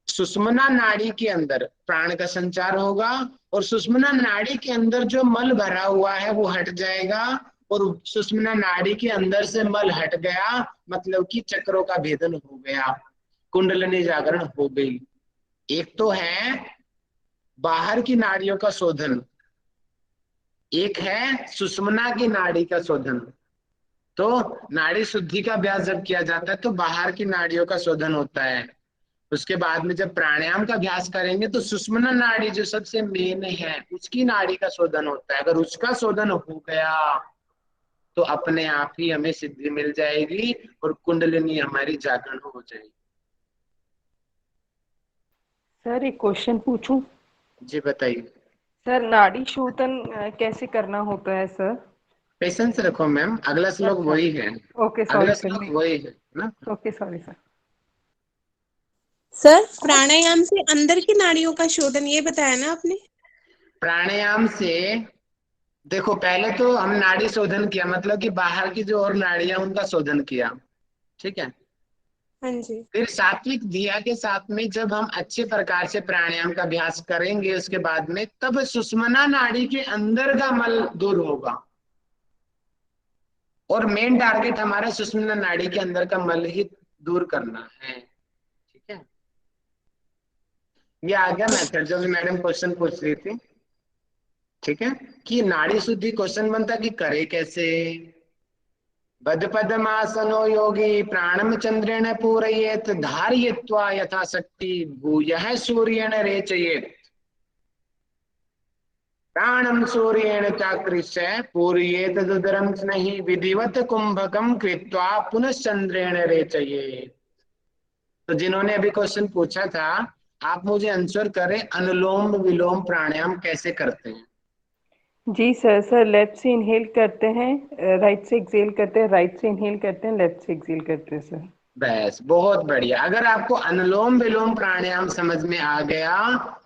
सुषुम्ना नाड़ी के अंदर प्राण का संचार होगा और सुषुम्ना नाड़ी के अंदर जो मल भरा हुआ है वो हट जाएगा, और सुषुम्ना नाड़ी के अंदर से मल हट गया मतलब कि चक्रों का भेदन हो गया, कुंडलिनी जागरण हो गई। एक तो है बाहर की नाड़ियों का शोधन, एक है सुषुम्ना की नाड़ी का शोधन। तो नाड़ी शुद्धि का अभ्यास जब किया जाता है तो बाहर की नाड़ियों का शोधन होता है। उसके बाद में जब प्राणायाम का अभ्यास करेंगे तो सुषुम्ना नाड़ी जो सबसे मेन है उसकी नाड़ी का शोधन होता है। अगर उसका शोधन हो गया तो अपने आप ही हमें सिद्धि मिल जाएगी और कुंडलिनी हमारी जागरण हो जाएगी। सर एक क्वेश्चन पूछूं? जी बताइए। सर नाड़ी शोधन कैसे करना होता है सर? पेशेंस रखो मैम, अगला श्लोक अच्छा, वही है, ओके अगला सॉरी श्लोक सर, वही है ना। Okay sorry sir. सर प्राणायाम से अंदर की नाड़ियों का शोधन ये बताया ना आपने? प्राणायाम से देखो, पहले तो हम नाड़ी शोधन किया, मतलब कि बाहर की जो और नाड़ियां उनका शोधन किया, ठीक है। हाँ जी। फिर सात्विक धिया के साथ में जब हम अच्छे प्रकार से प्राणायाम का अभ्यास करेंगे उसके बाद में, तब सुषुम्ना नाड़ी के अंदर का मल दूर होगा। और मेन टारगेट हमारा सुषुम्ना नाड़ी के अंदर का मल ही दूर करना है, ठीक है। ये आ गया मेथड जो भी मैडम क्वेश्चन पूछ रही थी, ठीक है। कि नाड़ी शुद्धि क्वेश्चन बनता कि करे कैसे। बद्ध पद्मासनो योगी प्राणम चंद्रेण पूरयेत धारयित्वा यथाशक्ति भूयः सूर्येण रेचयेत प्राणम सूर्येण चाकृष्य पूरयेत दुदरम स्नेहि विधिवत कुंभकम कृत्वा पुनश्चंद्रेण रेचयेत। तो जिन्होंने अभी क्वेश्चन पूछा था, आप मुझे आंसर करें, अनुलोम विलोम प्राणायाम कैसे करते हैं? जी सर, सर लेफ्ट से इनहेल करते हैं, राइट से एक्सहेल करते हैं, राइट से इनहेल करते हैं, लेफ्ट से एक्सहेल करते हैं सर। बस, बहुत बढ़िया। अगर आपको अनुलोम विलोम प्राणायाम समझ में आ गया,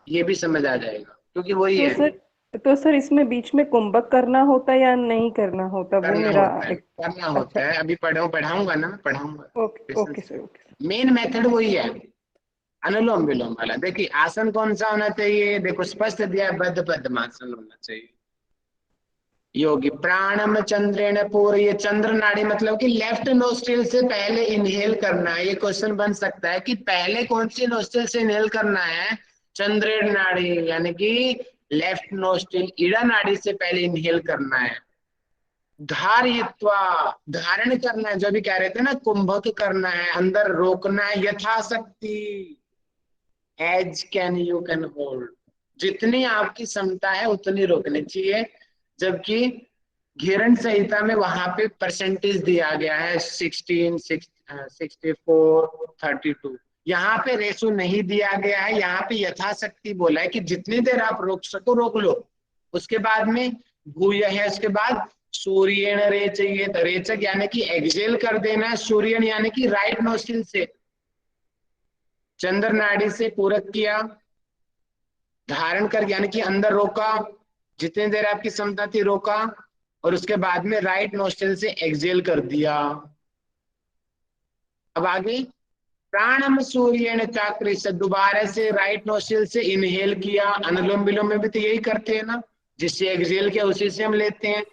ये भी समझ आ जाएगा, क्योंकि वही है। तो सर इसमें बीच में कुंभक करना होता है या नहीं करना होता, वो मेरा करना होता है। अभी पढ़ाऊंगा ना, पढ़ाऊंगा। Okay okay sir. Main method वही है, अनुलोम विलोम वाला। देखिए आसन कौन सा होना चाहिए, देखो स्पष्ट दिया है, बद्ध पद्मासन होना चाहिए। योगी प्राणम चंद्रेण पूर, ये चंद्र नाड़ी मतलब कि लेफ्ट नोस्ट्रिल से पहले इनहेल करना है। ये क्वेश्चन बन सकता है कि पहले कौन सी नोस्ट्रिल से इनहेल करना है, चंद्रेण नाड़ी, यानी कि लेफ्ट नोस्ट्रिल ईड़ा नाड़ी से पहले इनहेल करना है। धारयित्वा, धारण करना है, जो भी कह रहे थे ना, कुंभक करना है, अंदर रोकना है, यथाशक्ति, as can you can hold, जितनी आपकी क्षमता है उतनी रोकनी चाहिए। जबकि घेरन संहिता में वहां पे परसेंटेज दिया गया है 16, 64, 32। यहाँ पे रेशो नहीं दिया गया है, यहाँ पे यथाशक्ति बोला है कि जितनी देर आप रोक सको रोक लो। उसके बाद में भूय है, उसके बाद सूर्येण रेचयेत, रेचक यानी कि एक्सहेल कर देना है, सूर्यन यानी कि राइट नोस्ट्रिल से चंद्र नाड़ी से पूरक किया, धारण कर यानी कि अंदर रोका, जितनी देर आपकी क्षमता थी रोका, और उसके बाद में राइट नोस्ट्रिल से एक्सहेल कर दिया। अब आगे प्राणम सूर्येण चाकृष्य, दोबारा से राइट नोस्ट्रिल से इनहेल किया। अनुलोम विलोम में भी तो यही करते हैं ना, जिससे एक्सहेल किया उसी से हम लेते हैं।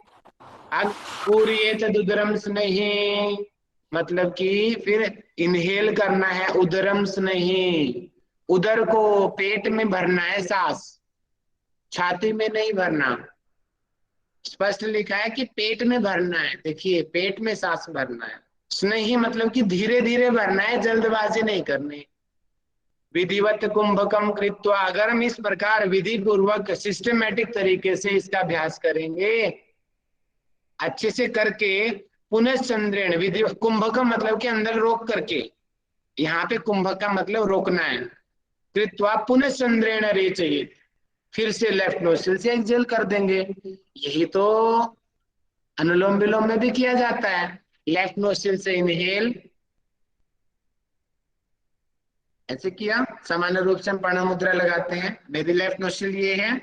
अब पूर्येत उदरम स्नेहि, मतलब कि फिर इनहेल करना है, उदरम स्नेहि, उदर को पेट में भरना है सांस, छाती में नहीं भरना। स्पष्ट लिखा है कि पेट में भरना है, देखिए पेट में सांस भरना है। स्नेही मतलब कि धीरे धीरे भरना है, जल्दबाजी नहीं करनी। विधिवत कुंभकम कृत्वा, अगर हम इस प्रकार विधि पूर्वक सिस्टमेटिक तरीके से इसका अभ्यास करेंगे, अच्छे से करके, पुनः चंद्रेण, विधि कुंभकम मतलब कि अंदर रोक करके, यहाँ पे कुंभक का मतलब रोकना है। कृत्वा पुनः चंद्रेण रेचयेत, फिर से लेफ्ट नोस्ट्रिल से एक्सहेल कर देंगे। यही तो अनुलोम विलोम में भी किया जाता है, लेफ्ट नोस्ट्रिल से इनहेल, ऐसे किया। सामान्य रूप से हम प्रणव मुद्रा लगाते हैं। मेरी लेफ्ट नोस्ट्रिल ये है,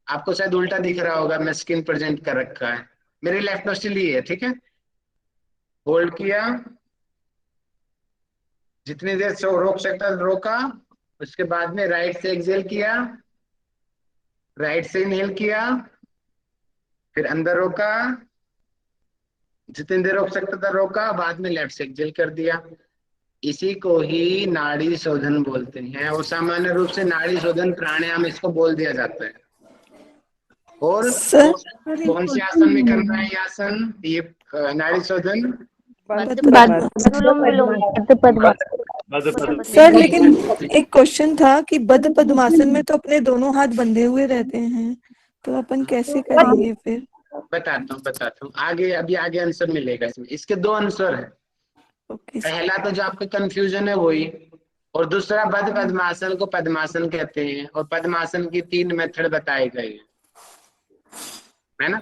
आपको शायद उल्टा दिख रहा होगा, मैं स्क्रीन प्रेजेंट कर रखा है। मेरी लेफ्ट नोस्ट्रिल ये है, ठीक है। होल्ड किया, जितनी देर से रोक सकता रोका, उसके बाद में राइट से एक्सहेल किया, राइट से इनहेल किया, फिर अंदर रोका, जितनी देर रोक सकता था रोका, बाद में लेफ्ट से एक्सहेल कर दिया। इसी को ही नाड़ी शोधन बोलते हैं, और सामान्य रूप से नाड़ी शोधन प्राणायाम इसको बोल दिया जाता है। और कौन से आसन में करना है ये आसन, ये नाड़ी शोधन? सर लेकिन एक क्वेश्चन था कि बद्ध पद्मासन में तो अपने दोनों हाथ बंधे हुए रहते हैं, तो अपन कैसे करेंगे फिर? बताता हूँ आगे, अभी आगे आंसर मिलेगा इसमें। इसके दो आंसर है। पहला तो जो आपका कंफ्यूजन है वही, और दूसरा बद्ध पद्मासन को पद्मासन कहते हैं, और पद्मासन की 3 मेथड बताए गए है ना।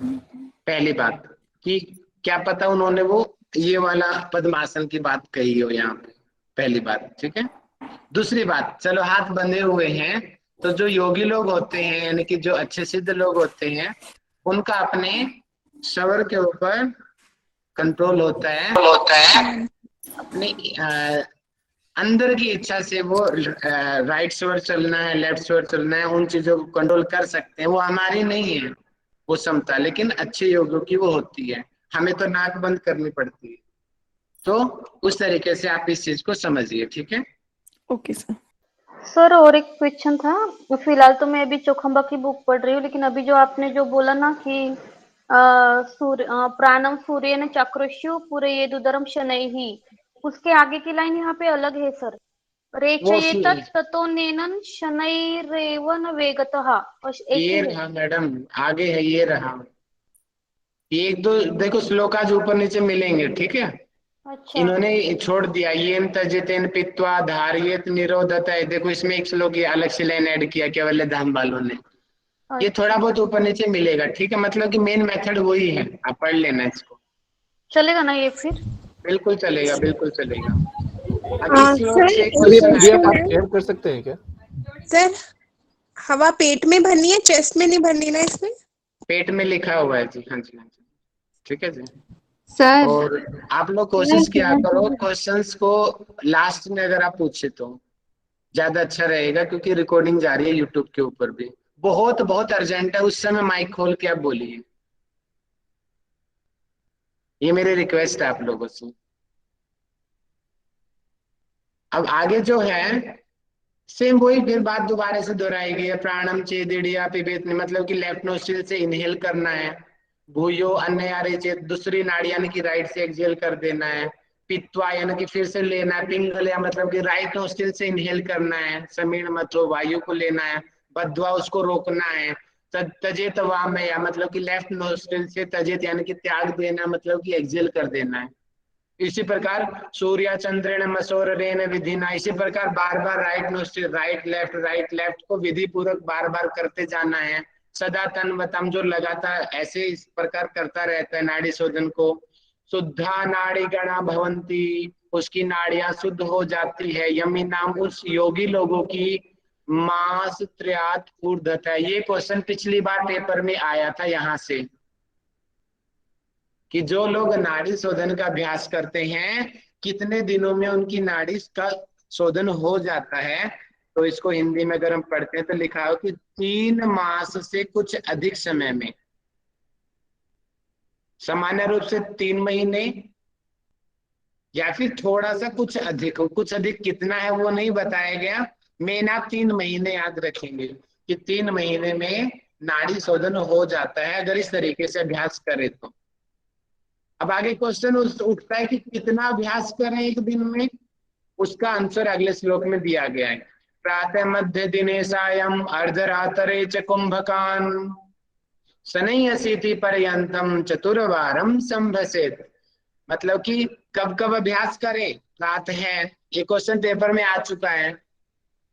पहली बात कि क्या पता उन्होंने वो ये वाला पद्मासन की बात कही हो यहाँ पे, पहली बात, ठीक है। दूसरी बात, चलो हाथ बंधे हुए हैं तो जो योगी लोग होते हैं यानी कि जो अच्छे सिद्ध लोग होते हैं उनका अपने शवर के ऊपर कंट्रोल होता है, अपनी अंदर की इच्छा से वो राइट स्वर चलना है, लेफ्ट स्वर चलना है, उन चीजों को कंट्रोल कर सकते हैं। वो हमारी नहीं है वो क्षमता, लेकिन अच्छे योगियों की वो होती है। हमें तो नाक बंद करनी पड़ती है। तो उस तरीके से आप इस चीज को समझिए, ठीक है। Okay sir. सर और एक क्वेश्चन था। फिलहाल तो मैं अभी चौखंबा की बुक पढ़ रही हूँ, लेकिन अभी जो आपने जो बोला ना कि प्राणम सूर्येन चक्रस्यु पूरे ये दुदरम शनैहि, उसके आगे की लाइन यहाँ पे अलग है सर। रेचयेतत् ततो नेनन शनैरेव न वेगतः, ऐसे ये है। रहा मैडम, आगे है, ये रहा। एक दो देखो श्लोक आज ऊपर नीचे मिलेंगे, ठीक है। अच्छा इन्होंने छोड़ दिया येन तजितेन पित्वा धारियत निरोधत है। देखो इसमें एक श्लोक ये अलग से लाइन ऐड किया केवल धाम वालों ने। ये थोड़ा बहुत ऊपर नीचे मिलेगा, ठीक है। मतलब कि मेन मेथड वही है, आप पढ़ लेना इसको। चलेगा ना ये फिर? बिल्कुल चलेगा, बिल्कुल चलेगा। अब हाँ इस श्लोक सर, से एक क्वेश्चन पीडीएफ आप क्वेश्चन है शेयर कर सकते हैं क्या? सर। हवा पेट में भरनी है, चेस्ट में नहीं भरनी ना इसमें? पेट में लिखा हुआ है जी, हाँ जी, हाँ जी, ठीक है जी। सर और आप लोग कोशिश किया करो क्वेश्चंस को लास्ट में अगर आप पूछे तो ज्यादा अच्छा रहेगा, क्योंकि रिकॉर्डिंग जा रही है यूट्यूब के ऊपर भी। बहुत बहुत अर्जेंट है, उस समय माइक खोल के आप बोलिए। ये मेरी रिक्वेस्ट है आप लोगों से। अब आगे जो है सेम वही फिर बात दोबारा से दोहराई गई है। प्राणम चेदिड़िया पिबेत, मतलब कि लेफ्ट नोस्ट्रिल से इनहेल करना है। भूयो अन्य चेत, दूसरी नाड़ी यानी कि राइट से एक्सहेल कर देना है। पित्वा यानी कि फिर से लेना है। पिंगल मतलब कि राइट नोस्ट्रिल से इनहेल करना है, समीर मतलब वायु को लेना है। बद्वा उसको रोकना है। तजेत वामया मतलब कि लेफ्ट नोस्ट्रिल से तजेत यानी कि त्याग देना, मतलब कि एक्सहेल कर देना है। इसी प्रकार सूर्य चंद्रेण मसोरेन विधिना, इसी प्रकार बार बार राइट नोस्ट्रिल राइट लेफ्ट को विधि पूर्वक बार बार करते जाना है। सदा तन्वतम जो लगातार ऐसे इस प्रकार करता रहता है नाड़ी शोधन को। शुद्धा नाड़ी गणा भवंती, उसकी नाड़ियां शुद्ध हो जाती है। यमी नाम उस योगी लोगों की मास त्रयात ऊर्ध्वत है। ये क्वेश्चन पिछली बार पेपर में आया था यहाँ से, कि जो लोग नाड़ी शोधन का अभ्यास करते हैं कितने दिनों में उनकी नाड़ी का शोधन हो जाता है। तो इसको हिंदी में अगर हम पढ़ते हैं तो लिखा हो कि 3 मास से कुछ अधिक समय में। सामान्य रूप से 3 महीने या फिर थोड़ा सा कुछ अधिक कितना है वो नहीं बताया गया। मेन आप 3 महीने याद रखेंगे कि 3 महीने में नाड़ी शोधन हो जाता है अगर इस तरीके से अभ्यास करें तो। अब आगे क्वेश्चन उठता है कि कितना अभ्यास करें एक दिन में, उसका आंसर अगले श्लोक में दिया गया है। प्रातः मध्य दिने सायं अर्धरात्रे च कुंभकान शनैयसीति पर्यंतम चतुर्वारम संभसेत। मतलब कि कब कब अभ्यास करें। रात है, ये क्वेश्चन पेपर में आ चुका है।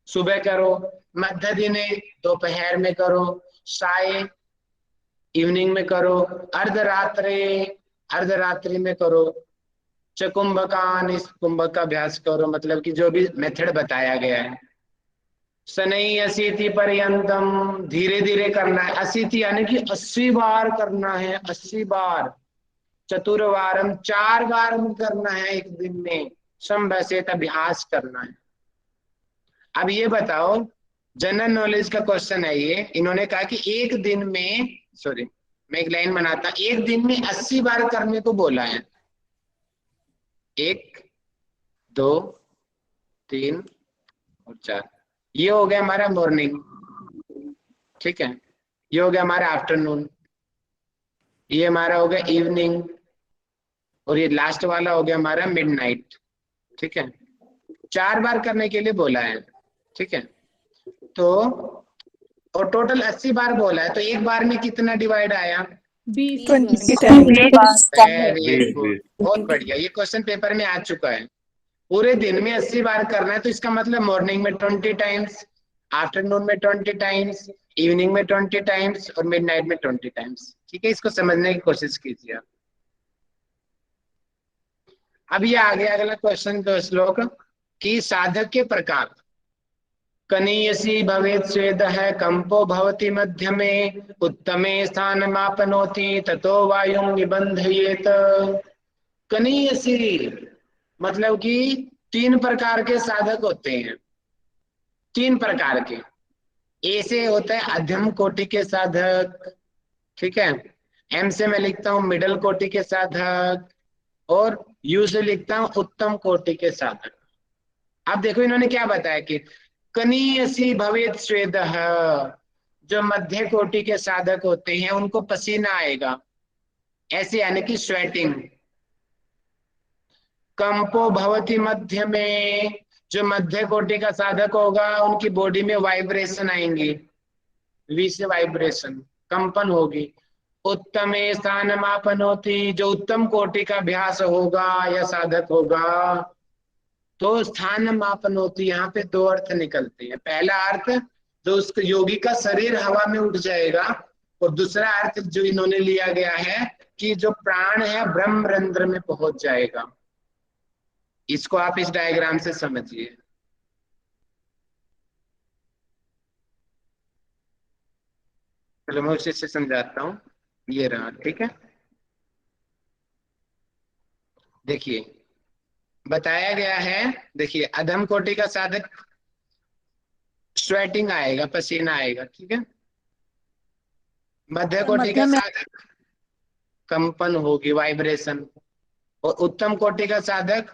सुबह करो, मध्य दिने दोपहर में करो, साय इवनिंग में करो, अर्धरात्रि में करो, कुंभकान इस कुंभक का अभ्यास करो, मतलब कि जो भी मेथड बताया गया है। शनई अशीति पर्यंतम, धीरे धीरे करना है। अशीति यानी कि 80 बार करना है, 80 बार। चतुर्वारम 4 बार करना है एक दिन में। संभसेत अभ्यास करना है। अब ये बताओ, जनरल नॉलेज का क्वेश्चन है ये। इन्होंने कहा कि एक दिन में, सॉरी मैं एक लाइन बनाता, एक दिन में 80 बार करने को बोला है। 1 2 3 और 4, ये हो गया हमारा मॉर्निंग, ठीक है। ये हो गया हमारा आफ्टरनून, ये हमारा हो गया इवनिंग, और ये लास्ट वाला हो गया हमारा मिडनाइट, ठीक है। 4 बार करने के लिए बोला है, ठीक है। तो और टोटल 80 बार बोला है, तो एक बार में कितना डिवाइड आया? 20 बहुत बढ़िया। ये क्वेश्चन पेपर में आ चुका है। पूरे दिन में 80 बार करना है, तो इसका मतलब मॉर्निंग में 20 टाइम्स, आफ्टरनून में 20 टाइम्स, इवनिंग में 20 टाइम्स और मिडनाइट में 20 टाइम्स, ठीक है। इसको समझने की कोशिश कीजिए आप। अब ये आ गया अगला क्वेश्चन, तो श्लोक कि साधक के प्रकार। कनीयसी भवेत् स्वेदः कंपो भवति मध्य में उत्तमे स्थानमापनोति ततो वायुं निबंधयेत। कनीयसी मतलब कि 3 प्रकार के साधक होते हैं, 3 प्रकार के। ए से होता है अध्यम कोटि के साधक, ठीक है। एम से मैं लिखता हूं मिडल कोटि के साधक, और यू से लिखता हूं उत्तम कोटि के साधक। अब देखो इन्होंने क्या बताया कि कनीयसी भवेत् स्वेदः, जो मध्य कोटि के साधक होते हैं उनको पसीना आएगा, ऐसे यानी कि स्वेटिंग। कंपो भवति मध्य में, जो मध्य कोटि का साधक होगा उनकी बॉडी में वाइब्रेशन आएंगी, वी से वाइब्रेशन, कंपन होगी। उत्तमे स्थानमापनोति, जो उत्तम कोटि का अभ्यास होगा या साधक होगा तो स्थान मापन होती। यहाँ पे 2 अर्थ निकलते हैं। पहला अर्थ जो उस योगी का शरीर हवा में उठ जाएगा, और दूसरा अर्थ जो इन्होंने लिया गया है कि जो प्राण है ब्रह्मरंध्र में पहुंच जाएगा। इसको आप इस डायग्राम से समझिए। चलो मैं उसी से समझाता हूँ। ये रहा, ठीक है। देखिए बताया गया है, देखिए अधम कोटि का साधक स्वेटिंग आएगा, पसीना आएगा, ठीक है। मध्य कोटि का साधक कंपन होगी, वाइब्रेशन। और उत्तम कोटि का साधक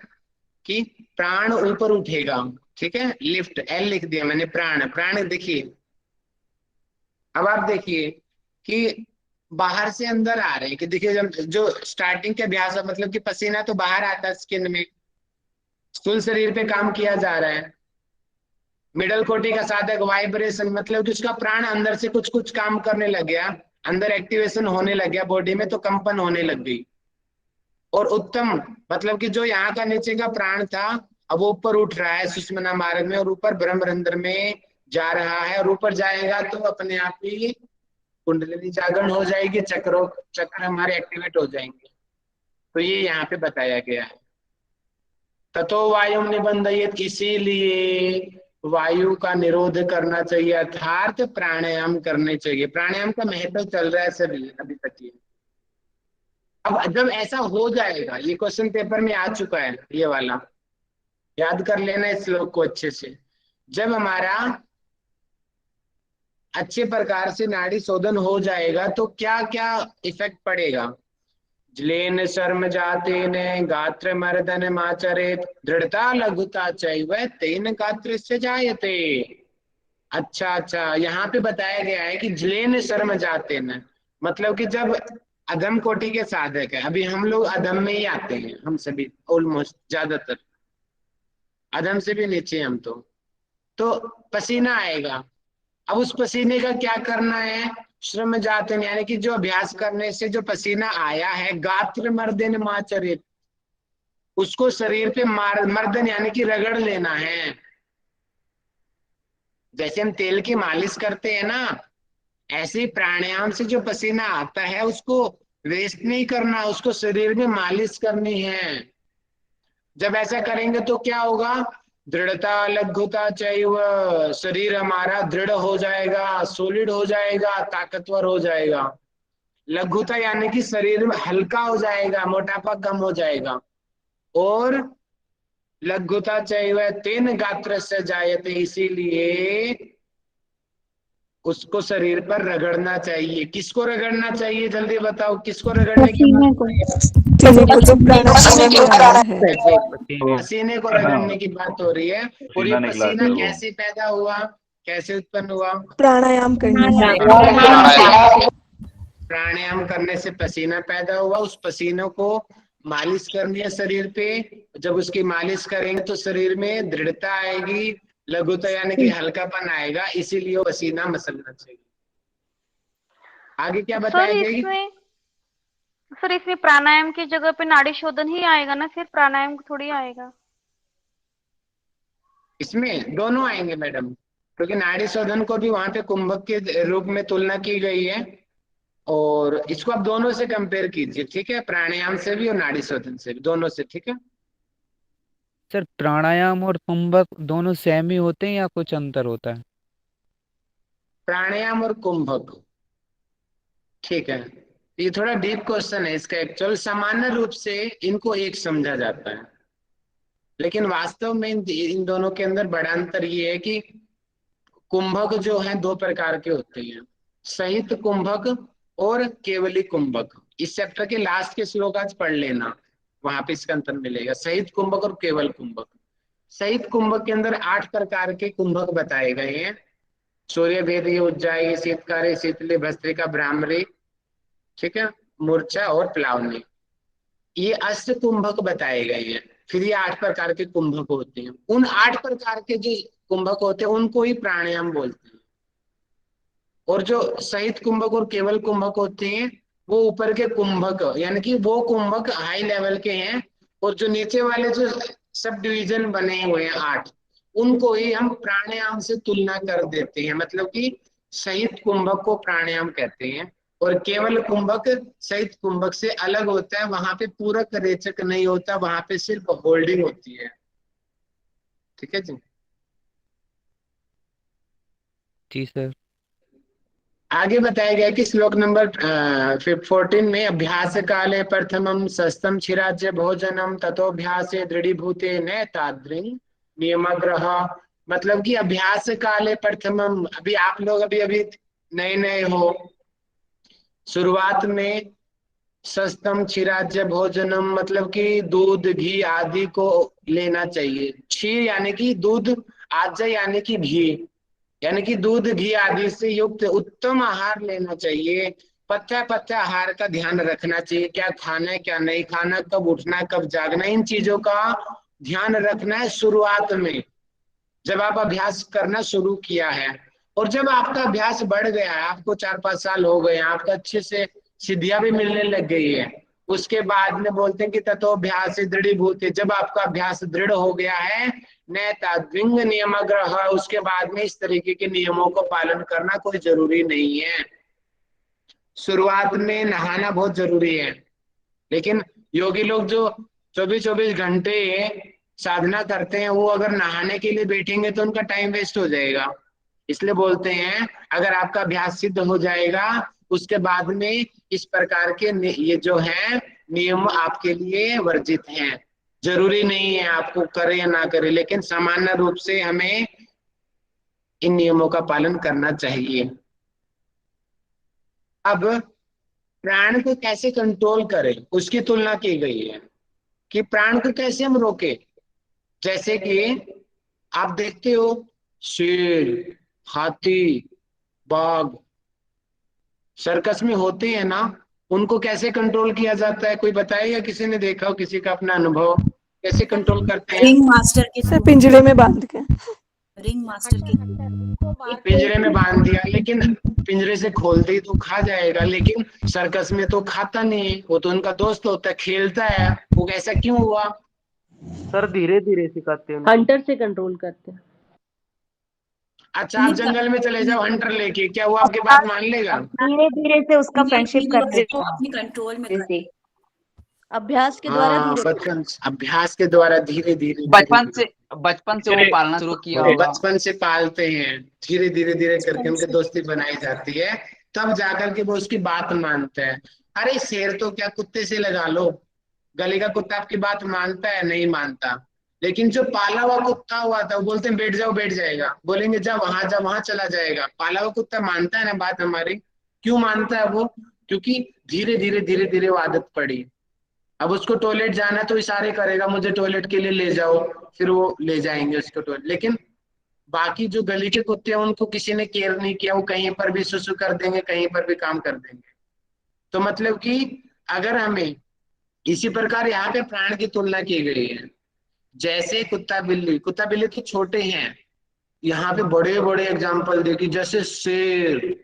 की प्राण ऊपर उठेगा, ठीक है। लिफ्ट, एल लिख दिया मैंने, प्राण। प्राण देखिए, अब आप देखिए कि बाहर से अंदर आ रहे हैं कि देखिए जब जो स्टार्टिंग के अभ्यास मतलब कि पसीना तो बाहर आता है स्किन में, स्थूल शरीर पे काम किया जा रहा है। मिडल कोटि का साधक वाइब्रेशन मतलब कि उसका प्राण अंदर से कुछ कुछ काम करने लग गया, अंदर एक्टिवेशन होने लग गया बॉडी में, तो कंपन होने लग गई। और उत्तम मतलब कि जो यहाँ का नीचे का प्राण था अब वो ऊपर उठ रहा है सुषुम्ना मार्ग में, और ऊपर ब्रह्मरंध्र में जा रहा है। और ऊपर जाएगा तो अपने आप ही कुंडलिनी जागरण हो जाएगी, चक्र हमारे एक्टिवेट हो जाएंगे। तो ये यहाँ पे बताया गया है। ततो वायु निबंधयेत, इसीलिए वायु का निरोध करना चाहिए, अर्थात प्राणायाम करने चाहिए। प्राणायाम का महत्व चल रहा है सभी अभी तक ये। अब जब ऐसा हो जाएगा, ये क्वेश्चन पेपर में आ चुका है ये वाला, याद कर लेना इस श्लोक को अच्छे से। जब हमारा अच्छे प्रकार से नाड़ी शोधन हो जाएगा तो क्या क्या इफेक्ट पड़ेगा। जलेन शर्म जाते ने गात्र मर्दन माचरेत दृढ़ता लघुता चैव तेन गात्र से जायते। अच्छा, यहाँ पे बताया गया है कि जलेन शर्म जाते न मतलब कि जब अधम कोटि के साधक है, अभी हम लोग अधम में ही आते हैं, हम सभी ऑलमोस्ट, ज्यादातर अधम से भी नीचे हम तो पसीना आएगा। अब उस पसीने का क्या करना है, श्रम जातन यानी कि जो अभ्यास करने से जो पसीना आया है, गात्र मर्दन माचरित, उसको शरीर पे मर्दन यानी कि रगड़ लेना है। जैसे हम तेल की मालिश करते हैं ना, ऐसे ही प्राणायाम से जो पसीना आता है उसको वेस्ट नहीं करना, उसको शरीर में मालिश करनी है। जब ऐसा करेंगे तो क्या होगा, दृढ़ता लघुता चाहिए, शरीर हमारा दृढ़ हो जाएगा, सॉलिड हो जाएगा, ताकतवर हो जाएगा। लघुता यानी कि शरीर में हल्का हो जाएगा, मोटापा कम हो जाएगा। और लघुता चाहिए तेन गात्र से जायते, इसीलिए उसको शरीर पर रगड़ना चाहिए। किसको रगड़ना चाहिए जल्दी बताओ, किसको रगड़ने की पसीने को रगड़ने की बात हो रही है। और ये पसीना कैसे पैदा हुआ, कैसे उत्पन्न हुआ, प्राणायाम करने प्राणायाम करने से पसीना पैदा हुआ। उस पसीनों को मालिश करनी है शरीर पे। जब उसकी मालिश करेंगे तो शरीर में दृढ़ता आएगी, लघुता यानी कि हल्कापन आएगा, इसीलिए पसीना मसलना चाहिए। आगे क्या बताएंगे सर इसमें प्राणायाम की जगह पे नाड़ी शोधन ही आएगा ना, फिर प्राणायाम थोड़ी आएगा। इसमें दोनों आएंगे मैडम, क्योंकि नाड़ी शोधन को भी वहां पे कुंभक के रूप में तुलना की गई है, और इसको आप दोनों से कंपेयर कीजिए, ठीक है, प्राणायाम से भी और नाड़ी शोधन से भी, दोनों से, ठीक है। सर प्राणायाम और कुंभक दोनों सेम ही होते हैं या कुछ अंतर होता है? प्राणायाम और कुंभक, ठीक है, ये थोड़ा डीप क्वेश्चन है। इसका एक्चुअल सामान्य रूप से इनको एक समझा जाता है, लेकिन वास्तव में इन दोनों के अंदर बड़ा अंतर ये है कि कुंभक जो है दो प्रकार के होते हैं, सहित कुंभक और केवली कुंभक। इस चैप्टर के लास्ट के श्लोक आज पढ़ लेना, वहां पे इसका अंतर मिलेगा, सहित कुंभक और केवल कुंभक। सहित कुंभक के अंदर 8 प्रकार के कुंभक बताए गए हैं, सूर्य भेदी, उज्जाई, शीतकारी, शीतली, भस्त्रिका, भ्रामरी, ठीक है, मूर्छा और प्लावनी, ये अष्ट कुंभक बताए गए हैं। फिर ये 8 प्रकार के कुंभक होते हैं। उन 8 प्रकार के जो कुंभक होते हैं उनको ही प्राणायाम बोलते हैं। और जो सहित कुंभक और केवल कुंभक होते हैं वो ऊपर के कुंभक, यानी कि वो कुंभक हाई लेवल के हैं, और जो नीचे वाले जो सब डिवीजन बने हुए हैं 8, उनको ही हम प्राणायाम से तुलना कर देते हैं। मतलब कि सहित कुंभक को प्राणायाम कहते हैं, और केवल कुंभक सहित कुंभक से अलग होता है, वहां पे पूरक रेचक नहीं होता, वहां पे सिर्फ होल्डिंग होती है। ठीक है जी। जी सर। आगे बताया गया कि श्लोक नंबर 14 में, अभ्यास काले प्रथमम सस्तम क्षीराज्य भोजनम तथोभ्यासे दृढ़ीभूते न तादृंग नियमग्रह। मतलब कि अभ्यास काले प्रथमम, अभी आप लोग अभी नए नए हो, शुरुआत में सस्तम क्षीराज्य भोजनम मतलब कि दूध घी आदि को लेना चाहिए। क्षीर यानी कि दूध, आज्य यानी कि घी, यानी कि दूध घी आदि से युक्त उत्तम आहार लेना चाहिए। पथ्य पथ्य आहार का ध्यान रखना चाहिए, क्या खाना है क्या नहीं खाना, कब उठना कब जागना, इन चीजों का ध्यान रखना है शुरुआत में, जब आप अभ्यास करना शुरू किया है। और जब आपका अभ्यास बढ़ गया है, आपको 4-5 साल हो गए, आपका अच्छे से सिद्धियां भी मिलने लग गई है, उसके बाद में बोलते हैं कि तथोभ्यास दृढ़ीभूत, जब आपका अभ्यास दृढ़ हो गया है, न ताद्विंग नियमग्रह, उसके बाद में इस तरीके के नियमों को पालन करना कोई जरूरी नहीं है। शुरुआत में नहाना बहुत जरूरी है, लेकिन योगी लोग जो 24-24 घंटे साधना करते हैं, वो अगर नहाने के लिए बैठेंगे तो उनका टाइम वेस्ट हो जाएगा। इसलिए बोलते हैं अगर आपका अभ्यास सिद्ध हो जाएगा, उसके बाद में इस प्रकार के ये जो है नियम आपके लिए वर्जित हैं। जरूरी नहीं है आपको करे या ना करे, लेकिन सामान्य रूप से हमें इन नियमों का पालन करना चाहिए। अब प्राण को कैसे कंट्रोल करें उसकी तुलना की गई है कि प्राण को कैसे हम रोके। जैसे कि आप देखते हो शेर, हाथी, बाघ सर्कस में होते हैं ना, उनको कैसे कंट्रोल किया जाता है, कोई बताएगा? किसी ने देखा हो, किसी का अपना अनुभव, कैसे कंट्रोल करते हैं? रिंग मास्टर के सर, पिंजरे में बांध के। रिंग मास्टर के पिंजरे में बांध दिया, लेकिन पिंजरे से खोलते ही तो खा जाएगा, लेकिन सर्कस में तो खाता नहीं है, वो तो उनका दोस्त होता है, खेलता है। वो ऐसा क्यों हुआ? सर धीरे धीरे सिखाते हैं, हंटर से कंट्रोल करते हैं। अच्छा, आप जंगल में चले जाओ हंटर लेके, क्या वो आपकी बात मान लेगा? धीरे धीरे से उसका फ्रेंडशिप करते वो अपने कंट्रोल में करते हैं। अभ्यास के द्वारा हाँ, धीरे बचपन अभ्यास के द्वारा धीरे धीरे बचपन से वो पालना शुरू किया होगा। बचपन से पालते हैं, धीरे धीरे करके उनकी दोस्ती बनाई जाती है, तब जाकर के वो उसकी बात मानते हैं। अरे शेर तो क्या, कुत्ते से लगा लो, गली का कुत्ता आपकी बात मानता है? नहीं मानता। लेकिन जो पाला हुआ कुत्ता हुआ था, वो बोलते हैं बैठ जाओ, बैठ जाएगा, बोलेंगे जा वहां चला जाएगा। पाला हुआ कुत्ता मानता है ना बात हमारी? क्यों मानता है वो? क्योंकि धीरे धीरे वो आदत पड़ी। अब उसको टॉयलेट जाना तो इशारे करेगा, मुझे टॉयलेट के लिए ले जाओ, फिर वो ले जाएंगे उसको टॉयलेट। लेकिन बाकी जो गली के कुत्ते हैं उनको किसी ने केयर नहीं किया, वो कहीं पर भी सुसु कर देंगे, कहीं पर भी काम कर देंगे। तो मतलब कि अगर हमें इसी प्रकार यहाँ पे प्राण की तुलना की गई है, जैसे कुत्ता बिल्ली तो छोटे हैं, यहाँ पे बड़े बड़े एग्जाम्पल देखिए, जैसे शेर,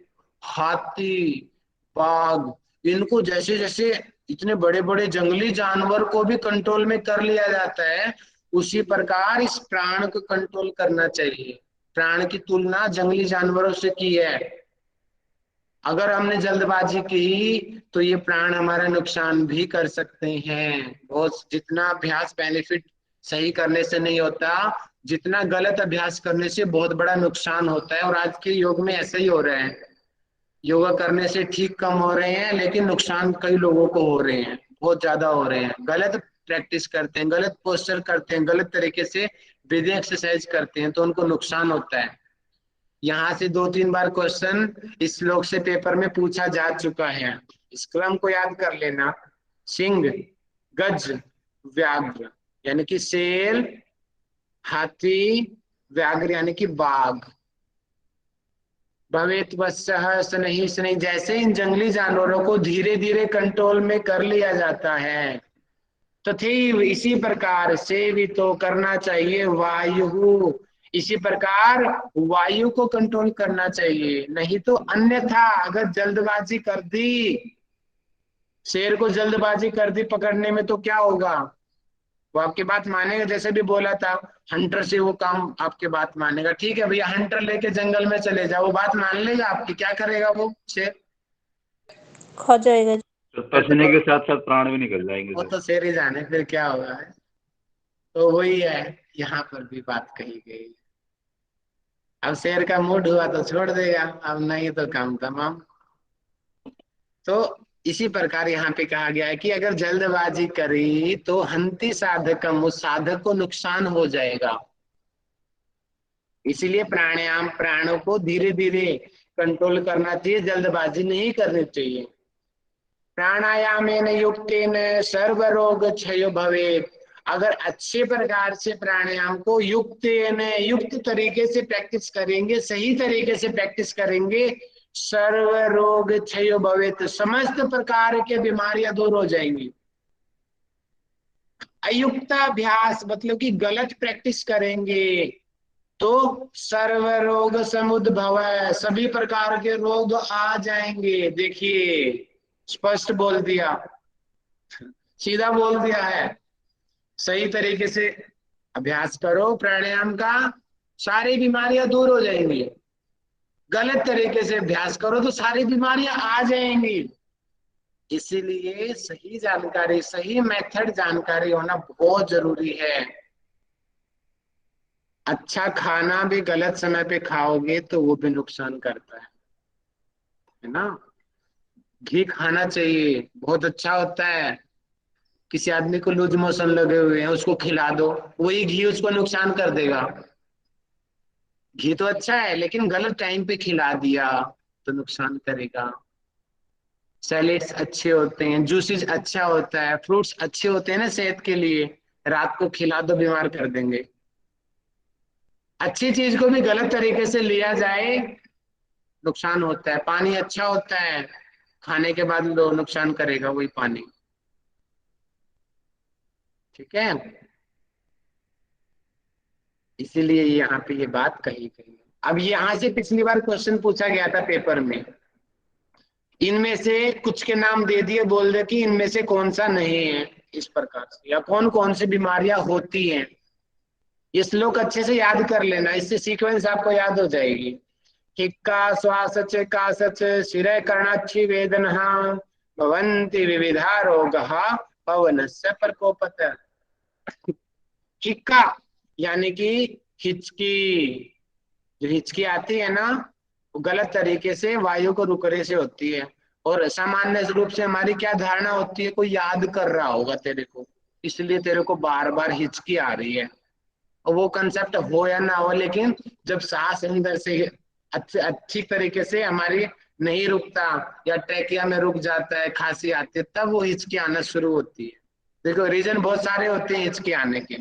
हाथी, बाघ, इनको जैसे जैसे इतने बड़े बड़े जंगली जानवर को भी कंट्रोल में कर लिया जाता है, उसी प्रकार इस प्राण को कंट्रोल करना चाहिए। प्राण की तुलना जंगली जानवरों से की है। अगर हमने जल्दबाजी की तो ये प्राण हमारा नुकसान भी कर सकते हैं। बहुत जितना अभ्यास बेनिफिट सही करने से नहीं होता, जितना गलत अभ्यास करने से बहुत बड़ा नुकसान होता है। और आज के युग में ऐसा ही हो रहा है, योगा करने से ठीक कम हो रहे हैं लेकिन नुकसान कई लोगों को हो रहे हैं, बहुत ज्यादा हो रहे हैं। गलत प्रैक्टिस करते हैं, गलत पोस्चर करते हैं, गलत तरीके से ब्रीदिंग एक्सरसाइज करते हैं तो उनको नुकसान होता है। यहाँ से 2-3 बार क्वेश्चन इस श्लोक से पेपर में पूछा जा चुका है, इस क्रम को याद कर लेना। सिंह, गज, व्याघ्र यानी कि शेर, हाथी, व्याघ्र यानी कि बाघ। भवेत वत्सः शनैः शनैः, जैसे इन जंगली जानवरों को धीरे धीरे कंट्रोल में कर लिया जाता है, तथैव इसी प्रकार से भी तो करना चाहिए वायु, इसी प्रकार वायु को कंट्रोल करना चाहिए। नहीं तो अन्यथा अगर जल्दबाजी कर दी, शेर को जल्दबाजी कर दी पकड़ने में, तो क्या होगा, वो आपकी बात मानेगा। जैसे भी बोला था हंटर से वो काम आपके बात मानेगा। ठीक है भैया, हंटर लेके जंगल में चले जाओ, वो बात मान लेगा आपकी, क्या करेगा वो शेर? खो जाएगा। तो पसीने के साथ साथ प्राण भी निकल जाएंगे वो सर। तो शेर ही जाने फिर क्या होगा। तो वही है, यहाँ पर भी बात कही गई। अब शेर का मूड हुआ तो छोड़ देगा, अब नहीं तो काम तमाम। तो इसी प्रकार यहाँ पे कहा गया है कि अगर जल्दबाजी करी तो हंति साधकम, उस साधक को नुकसान हो जाएगा। इसीलिए प्राणायाम, प्राणों को धीरे धीरे कंट्रोल करना चाहिए, जल्दबाजी नहीं करनी चाहिए। प्राणायामेन युक्तेन सर्व रोग क्षयो भवेत्, अगर अच्छे प्रकार से प्राणायाम को युक्त तरीके से प्रैक्टिस करेंगे, सही तरीके से प्रैक्टिस करेंगे, सर्व रोग क्षयो भवेत्, समस्त प्रकार के बीमारियां दूर हो जाएंगी। अयुक्ताभ्यास मतलब कि गलत प्रैक्टिस करेंगे तो सर्व रोग समुद्भव, सभी प्रकार के रोग आ जाएंगे। देखिए स्पष्ट बोल दिया, सीधा बोल दिया है। सही तरीके से अभ्यास करो प्राणायाम का, सारी बीमारियां दूर हो जाएंगी। गलत तरीके से अभ्यास करो तो सारी बीमारियां आ जाएंगी। इसीलिए सही जानकारी, सही मेथड जानकारी होना बहुत जरूरी है। अच्छा खाना भी गलत समय पे खाओगे तो वो भी नुकसान करता है ना। घी खाना चाहिए, बहुत अच्छा होता है। किसी आदमी को लूज मोशन लगे हुए हैं, उसको खिला दो, वही घी उसको नुकसान कर देगा। घी तो अच्छा है लेकिन गलत टाइम पे खिला दिया तो नुकसान करेगा। सैलेड्स अच्छे होते हैं, जूसेस अच्छा होता है, फ्रूट्स अच्छे होते हैं ना सेहत के लिए, रात को खिला दो बीमार कर देंगे। अच्छी चीज को भी गलत तरीके से लिया जाए नुकसान होता है। पानी अच्छा होता है, खाने के बाद लो नुकसान करेगा वही पानी। ठीक है, इसीलिए यहाँ पे ये बात कही गई। अब यहाँ से पिछली बार क्वेश्चन पूछा गया था पेपर में, इनमें से कुछ के नाम दे दिए, बोल दे कि इनमें से कौन सा नहीं है इस प्रकार से, या कौन कौन सी बीमारियां होती हैं। ये श्लोक अच्छे से याद कर लेना, इससे सीक्वेंस आपको याद हो जाएगी। हिक्का श्वासच कासच शिरः कर्णाक्षि वेदनः भवन्ति विविधा रोगः पवनस्य प्रकोपत। हिक्का यानी कि हिचकी, जो हिचकी आती है ना वो गलत तरीके से वायु को रुकने से होती है। और सामान्य रूप से हमारी क्या धारणा होती है, कोई याद कर रहा होगा तेरे को, इसलिए तेरे को बार बार हिचकी आ रही है। और वो कंसेप्ट हो या ना हो, लेकिन जब सांस अंदर से अच्छी तरीके से हमारी नहीं रुकता या ट्रैकिया में रुक जाता है, खांसी आती है, तब वो हिचकी आना शुरू होती है। देखो रीजन बहुत सारे होते हैं हिचकी आने के।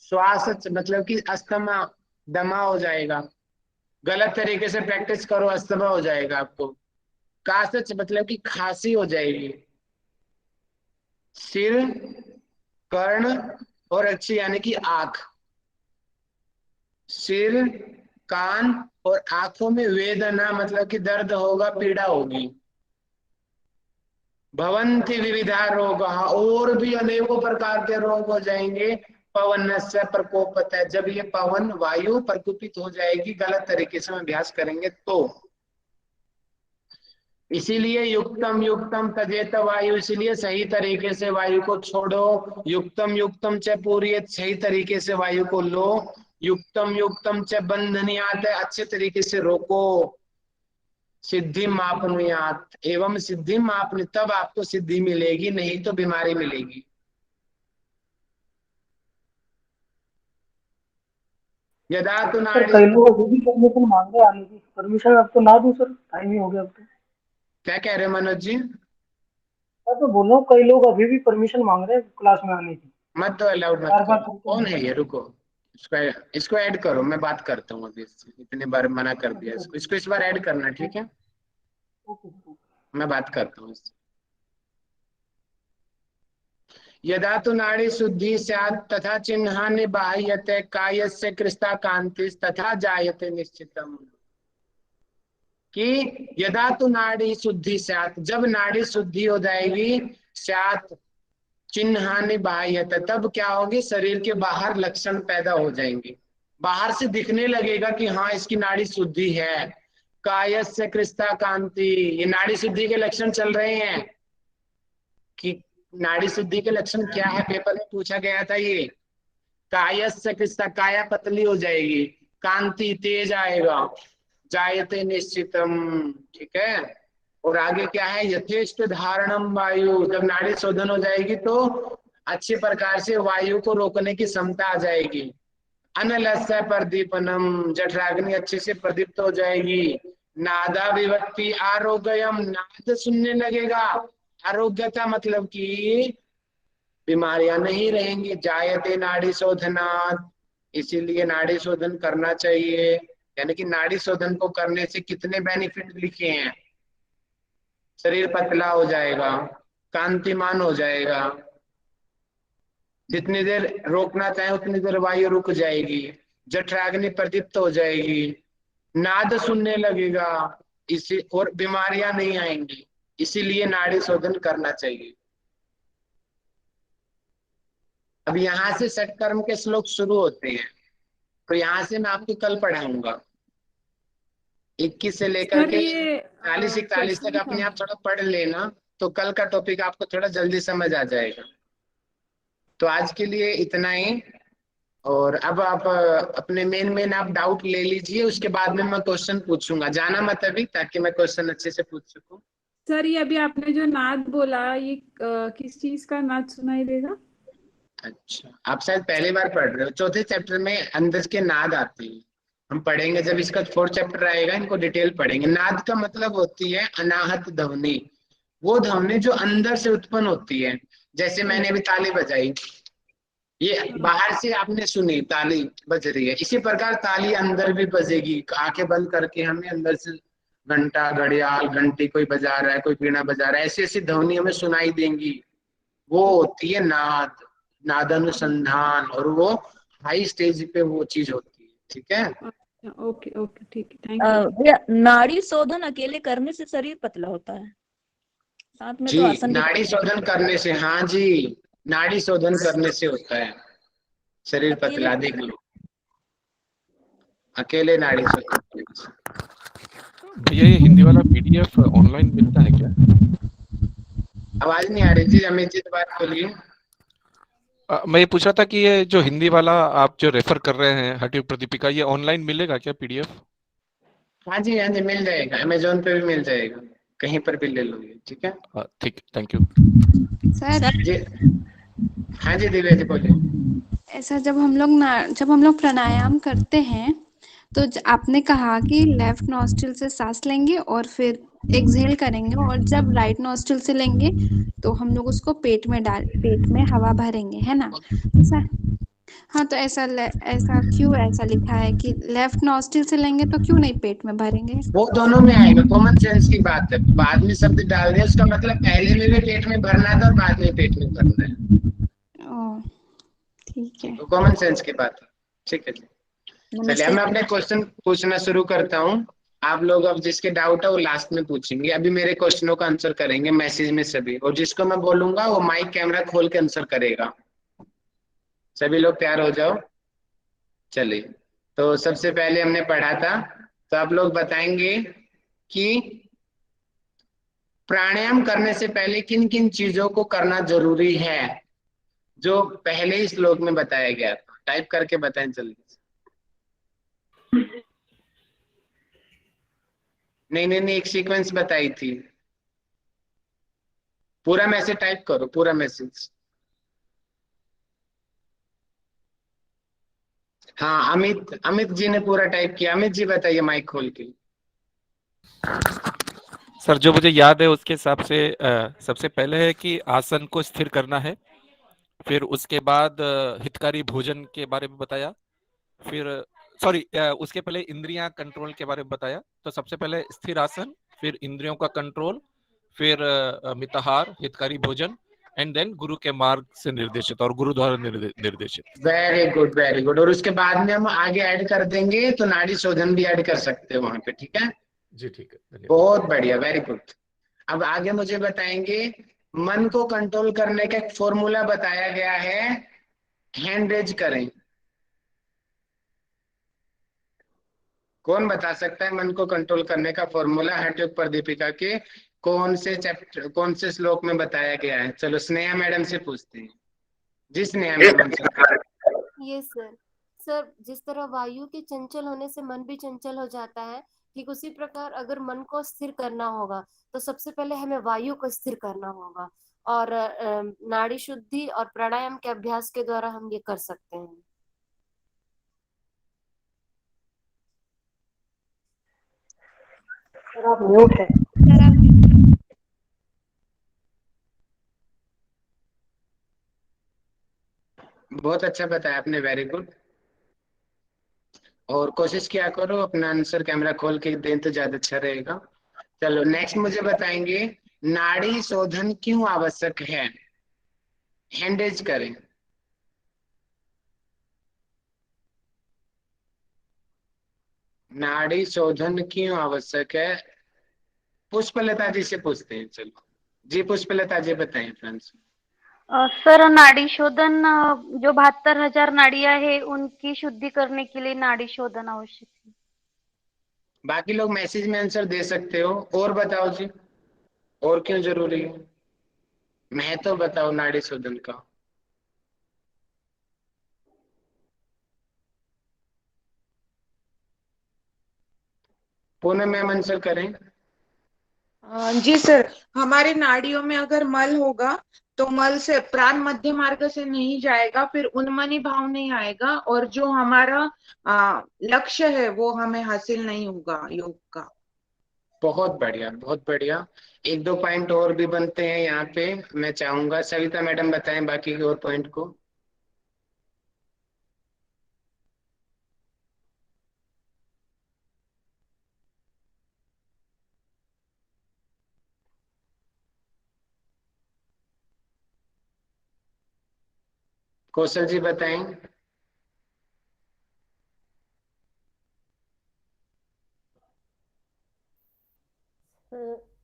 श्वास मतलब कि अस्थमा, दमा हो जाएगा, गलत तरीके से प्रैक्टिस करो अस्थमा हो जाएगा आपको। कासच मतलब कि खांसी हो जाएगी। सिर, कर्ण और अच्छी यानी कि आंख, सिर, कान और आंखों में वेदना मतलब कि दर्द होगा, पीड़ा होगी। भवन्ति विविधा रोग, और भी अनेकों प्रकार के रोग हो जाएंगे। पवन से प्रकोपत है, जब ये पवन वायु प्रकोपित हो जाएगी गलत तरीके से हम अभ्यास करेंगे तो। इसीलिए युक्तम युक्तम तजेत वायु, इसीलिए सही तरीके से वायु को छोड़ो। युक्तम युक्तम च पूर्यत, सही तरीके से वायु को लो। युक्तम युक्तम च बंधनियात, अच्छे तरीके से रोको। सिद्धि मापनुयात, एवं सिद्धि मापनी, तब आपको सिद्धि मिलेगी, नहीं तो बीमारी मिलेगी। यदा तो सर नाड़ी, कई लोग अभी भी परमिशन मांग रहे हैं आने की। परमिशन अब तो ना दूं सर, टाइम ही हो गया अब तो। क्या कह रहे हो मनोज जी? मैं तो बोल रहा हूँ कई लोग अभी भी परमिशन मांग रहे हैं क्लास में आने की। मत दो, अलाउड मत बार बार करो। कौन है ये? रुको, इसको ऐड करो, मैं बात करता हूँ अभी इससे। इतने बार मना कर दिया इसको इस बार ऐड करना, ठीक है? मैं बात करता हूँ इससे। यदा तो नाड़ी शुद्धि स्यात् तथा चिन्हानि बाह्यते कायस्य कृष्टा कांतिस् तथा जायते निश्चितम। कि यदा तो नाड़ी शुद्धि स्यात्, जब नाड़ी शुद्धि हो जाएगी, स्यात् चिन्हानि बाह्यते, तब क्या होगी? शरीर के बाहर लक्षण पैदा हो जाएंगे, बाहर से दिखने लगेगा कि हाँ इसकी नाड़ी शुद्धि है। कायस्य कृष्टा कांति, ये नाड़ी शुद्धि के लक्षण चल रहे हैं। कि नाड़ी शुद्धि के लक्षण क्या है, पेपर में पूछा गया था ये। कायस्य कृष्टा, काया पतली हो जाएगी, कांति तेज आएगा, जायते निश्चितम, ठीक है? और आगे क्या है? यथेष्ट धारणम वायु, जब नाड़ी शोधन हो जाएगी तो अच्छे प्रकार से वायु को रोकने की क्षमता आ जाएगी। अनलस्य प्रदीपनम, जठराग्नि अच्छे से प्रदीप्त हो जाएगी। नादा विभक्ति आरोग्यम, नाद सुनने लगेगा। आरोग्यता मतलब कि बीमारियां नहीं रहेंगी। जायते नाड़ी शोधनात्, इसीलिए नाड़ी शोधन करना चाहिए। यानी कि नाड़ी शोधन को करने से कितने बेनिफिट लिखे हैं? शरीर पतला हो जाएगा, कांतिमान हो जाएगा, जितनी देर रोकना चाहे उतनी देर वायु रुक जाएगी, जठराग्नि प्रदीप्त हो जाएगी, नाद सुनने लगेगा, इसी और बीमारियां नहीं आएंगी। इसीलिए नाड़ी शोधन करना चाहिए। अब यहाँ से षट कर्म के श्लोक शुरू होते हैं, तो यहाँ से मैं आपको कल पढ़ाऊंगा। 21 से लेकर सर के ये 40-41 तक क्वेश्चन था। अपने आप थोड़ा पढ़ लेना, तो कल का टॉपिक आपको थोड़ा जल्दी समझ आ जाएगा। तो आज के लिए इतना ही। और अब आप अपने मेन आप डाउट ले लीजिए, उसके बाद में मैं क्वेश्चन पूछूंगा। जाना मत अभी, ताकि मैं क्वेश्चन अच्छे से पूछ सकूं। सर ये अभी आपने जो नाद बोला, ये किस चीज का नाद सुनाई देगा? अच्छा, आप शायद पहली बार पढ़ रहे हो। चौथे चैप्टर में अंदर के नाद आते हैं, हम पढ़ेंगे। जब इसका 4th चैप्टर आएगा, इनको डिटेल पढ़ेंगे। नाद का मतलब होती है अनाहत ध्वनि, वो ध्वनि जो अंदर से उत्पन्न होती है। जैसे मैंने अभी ताली बजाई, ये बाहर से आपने सुनी ताली बज रही है, इसी प्रकार ताली अंदर भी बजेगी। आंखें बंद करके हमें अंदर से घंटा, घड़ियाल, घंटी कोई बजा रहा है, कोई वीणा बजा रहा है, ऐसी ऐसी ध्वनि हमें सुनाई देंगी। वो होती है नाद, नादानुसंधान, और वो हाई स्टेज पे वो चीज होती है, ठीक है? ओके ओके, ठीक है, थैंक यू। भैया नाड़ी शोधन अकेले करने से शरीर पतला होता है, साथ में तो जी, आसन भी नाड़ी शोधन करने से, हाँ जी, नाड़ी शोधन करने से होता है शरीर पतला। देख लो, अकेले नाड़ी शोधन करने से। भैया ये हिंदी वाला पीडीएफ ऑनलाइन मिलता है क्या? आवाज नहीं आ रही जी, अमित जी दोबारा बोलिए। मैं ये पूछ रहा था कि ये जो हिंदी वाला आप जो रेफर कर रहे हैं हठयोग प्रदीपिका, ये ऑनलाइन मिलेगा क्या पीडीएफ? हाँ जी मिल जाएगा, अमेजोन पे भी मिल जाएगा, कहीं पर भी ले लोगे, ठीक है? ठीक, थैंक यू सर जी। हाँ जी दिव्या जी बोलिए। ऐसा जब हम लोग प्राणायाम करते हैं, तो आपने कहा कि लेफ्ट नॉस्ट्रिल से सांस लेंगे और फिर एक्सहेल करेंगे, और जब राइट नॉस्ट्रिल से लेंगे तो हम लोग उसको पेट में हवा भरेंगे, है ना? ऐसा, हाँ, तो ऐसा क्यों ऐसा लिखा है कि लेफ्ट नॉस्ट्रिल से लेंगे तो क्यों नहीं पेट में भरेंगे? वो दोनों में आएगा, कॉमन सेंस की बात है। बाद में शब्द डाल दिया, उसका मतलब पहले में भी पेट में भरना था और बाद में पेट में भरना है। ठीक है, तो कॉमन सेंस की बात है, ठीक है जी। चलिए मैं अपने क्वेश्चन पूछना शुरू करता हूँ। आप लोग अब जिसके डाउट है वो लास्ट में पूछेंगे, अभी मेरे क्वेश्चनों का आंसर करेंगे मैसेज में सभी, और जिसको मैं बोलूंगा वो माइक कैमरा खोल के आंसर करेगा। सभी लोग तैयार हो जाओ। चलिए, तो सबसे पहले हमने पढ़ा था, तो आप लोग बताएंगे कि प्राणायाम करने से पहले किन किन चीजों को करना जरूरी है, जो पहले ही श्लोक में बताया गया था। टाइप करके बताएं जल्दी से। नहीं, एक सीक्वेंस बताई थी। पूरा मैसेज टाइप करो, पूरा मैसेज। हाँ, अमित जी ने पूरा टाइप किया। अमित जी बताइए माइक खोल के। सर जो मुझे याद है उसके हिसाब से सबसे पहले है कि आसन को स्थिर करना है, फिर उसके बाद हितकारी भोजन के बारे में बताया, फिर उसके पहले इंद्रियां कंट्रोल के बारे में बताया। तो सबसे पहले स्थिर आसन, फिर इंद्रियों का कंट्रोल, फिर मिताहार, हितकारी भोजन, एंड देन गुरु के मार्ग से निर्देशित और गुरु द्वारा निर्देशित। Very good, very good. और उसके बाद में हम आगे ऐड कर देंगे, तो नाड़ी शोधन भी ऐड कर सकते हैं वहां पे। ठीक है जी, ठीक है, धन्यवाद। बहुत बढ़िया, वेरी गुड। अब आगे मुझे बताएंगे, मन को कंट्रोल करने का एक फॉर्मूला बताया गया है। हैंड रेज करें। कौन बता सकता है मन को कंट्रोल करने का फॉर्मूला? हठयोग पर दीपिका के कौन से चैप्टर, कौन से श्लोक में बताया गया है? चलो स्नेहा मैडम से पूछते हैं। जी स्नेहा मैडम। ये सर जिस तरह वायु के चंचल होने से मन भी चंचल हो जाता है, ठीक उसी प्रकार अगर मन को स्थिर करना होगा तो सबसे पहले हमें वायु को स्थिर करना होगा, और नाड़ी शुद्धि और प्राणायाम के अभ्यास के द्वारा हम ये कर सकते हैं। सर आप म्यूट है। बहुत अच्छा बताया आपने, वेरी गुड। और कोशिश किया करो अपना आंसर कैमरा खोल के दें तो ज्यादा अच्छा रहेगा। चलो नेक्स्ट मुझे बताएंगे, नाड़ी शोधन क्यों आवश्यक है? हैंडेज करें। नाड़ी शोधन क्यों आवश्यक है? पुष्पलता जी से पूछते हैं। चलो जी पुष्पलता जी बताएं फ्रेंड्स। सर नाड़ी शोधन, जो 72,000 नाड़ियां है उनकी शुद्धि करने के लिए नाड़ी शोधन आवश्यक है। बाकी लोग मैसेज में आंसर दे सकते हो। और बताओ जी, और क्यों जरूरी है? मैं तो बताओ नाड़ी शोधन का। पूनम मैम आंसर करें। जी सर, हमारी नाड़ियों में अगर मल होगा तो मल से प्राण मध्य मार्ग से नहीं जाएगा, फिर उन्मनी भाव नहीं आएगा, और जो हमारा लक्ष्य है वो हमें हासिल नहीं होगा योग का। बहुत बढ़िया, बहुत बढ़िया। एक दो पॉइंट और भी बनते हैं यहाँ पे। मैं चाहूंगा सविता मैडम बताएं बाकी के और पॉइंट को। कौशल जी बताएं।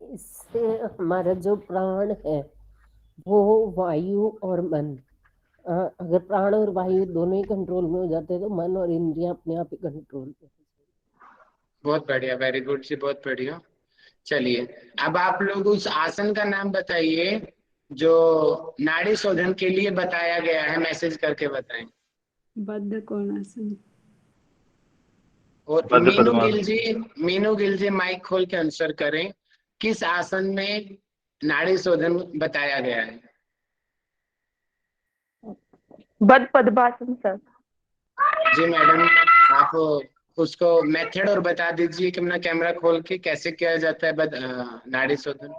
इससे हमारा जो प्राण है वो वायु और मन, अगर प्राण और वायु दोनों ही कंट्रोल में हो जाते हैं तो मन और इंद्रियां अपने आप ही कंट्रोल में। बहुत बढ़िया, वेरी गुड जी, बहुत बढ़िया। चलिए अब आप लोग उस आसन का नाम बताइए जो नाड़ी शोधन के लिए बताया गया है। मैसेज करके बताएं। बद्ध कोणासन। और मीनू गिल जी माइक खोल के आंसर करें। किस आसन में नाड़ी शोधन बताया गया है? बद्ध पद्मासन सर। जी मैडम, आप उसको मेथड और बता दीजिए कि अपना कैमरा खोल के कैसे किया जाता है नाड़ी शोधन।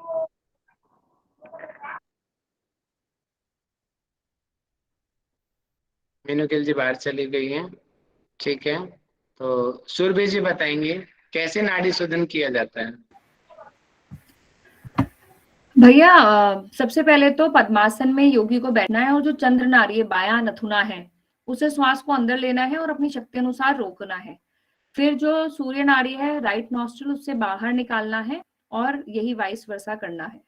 मीनू गिल जी बाहर चली गई हैं, ठीक है। तो सुरभि जी बताएंगे कैसे नाड़ी शोधन किया जाता है। भैया सबसे पहले तो पद्मासन में योगी को बैठना है और जो चंद्र नाड़ी बायां नथुना है उसे श्वास को अंदर लेना है और अपनी शक्ति अनुसार रोकना है। फिर जो सूर्य नाड़ी है राइट नॉस्ट्रिल उससे बाहर निकालना है और यही वाइस वर्सा करना है।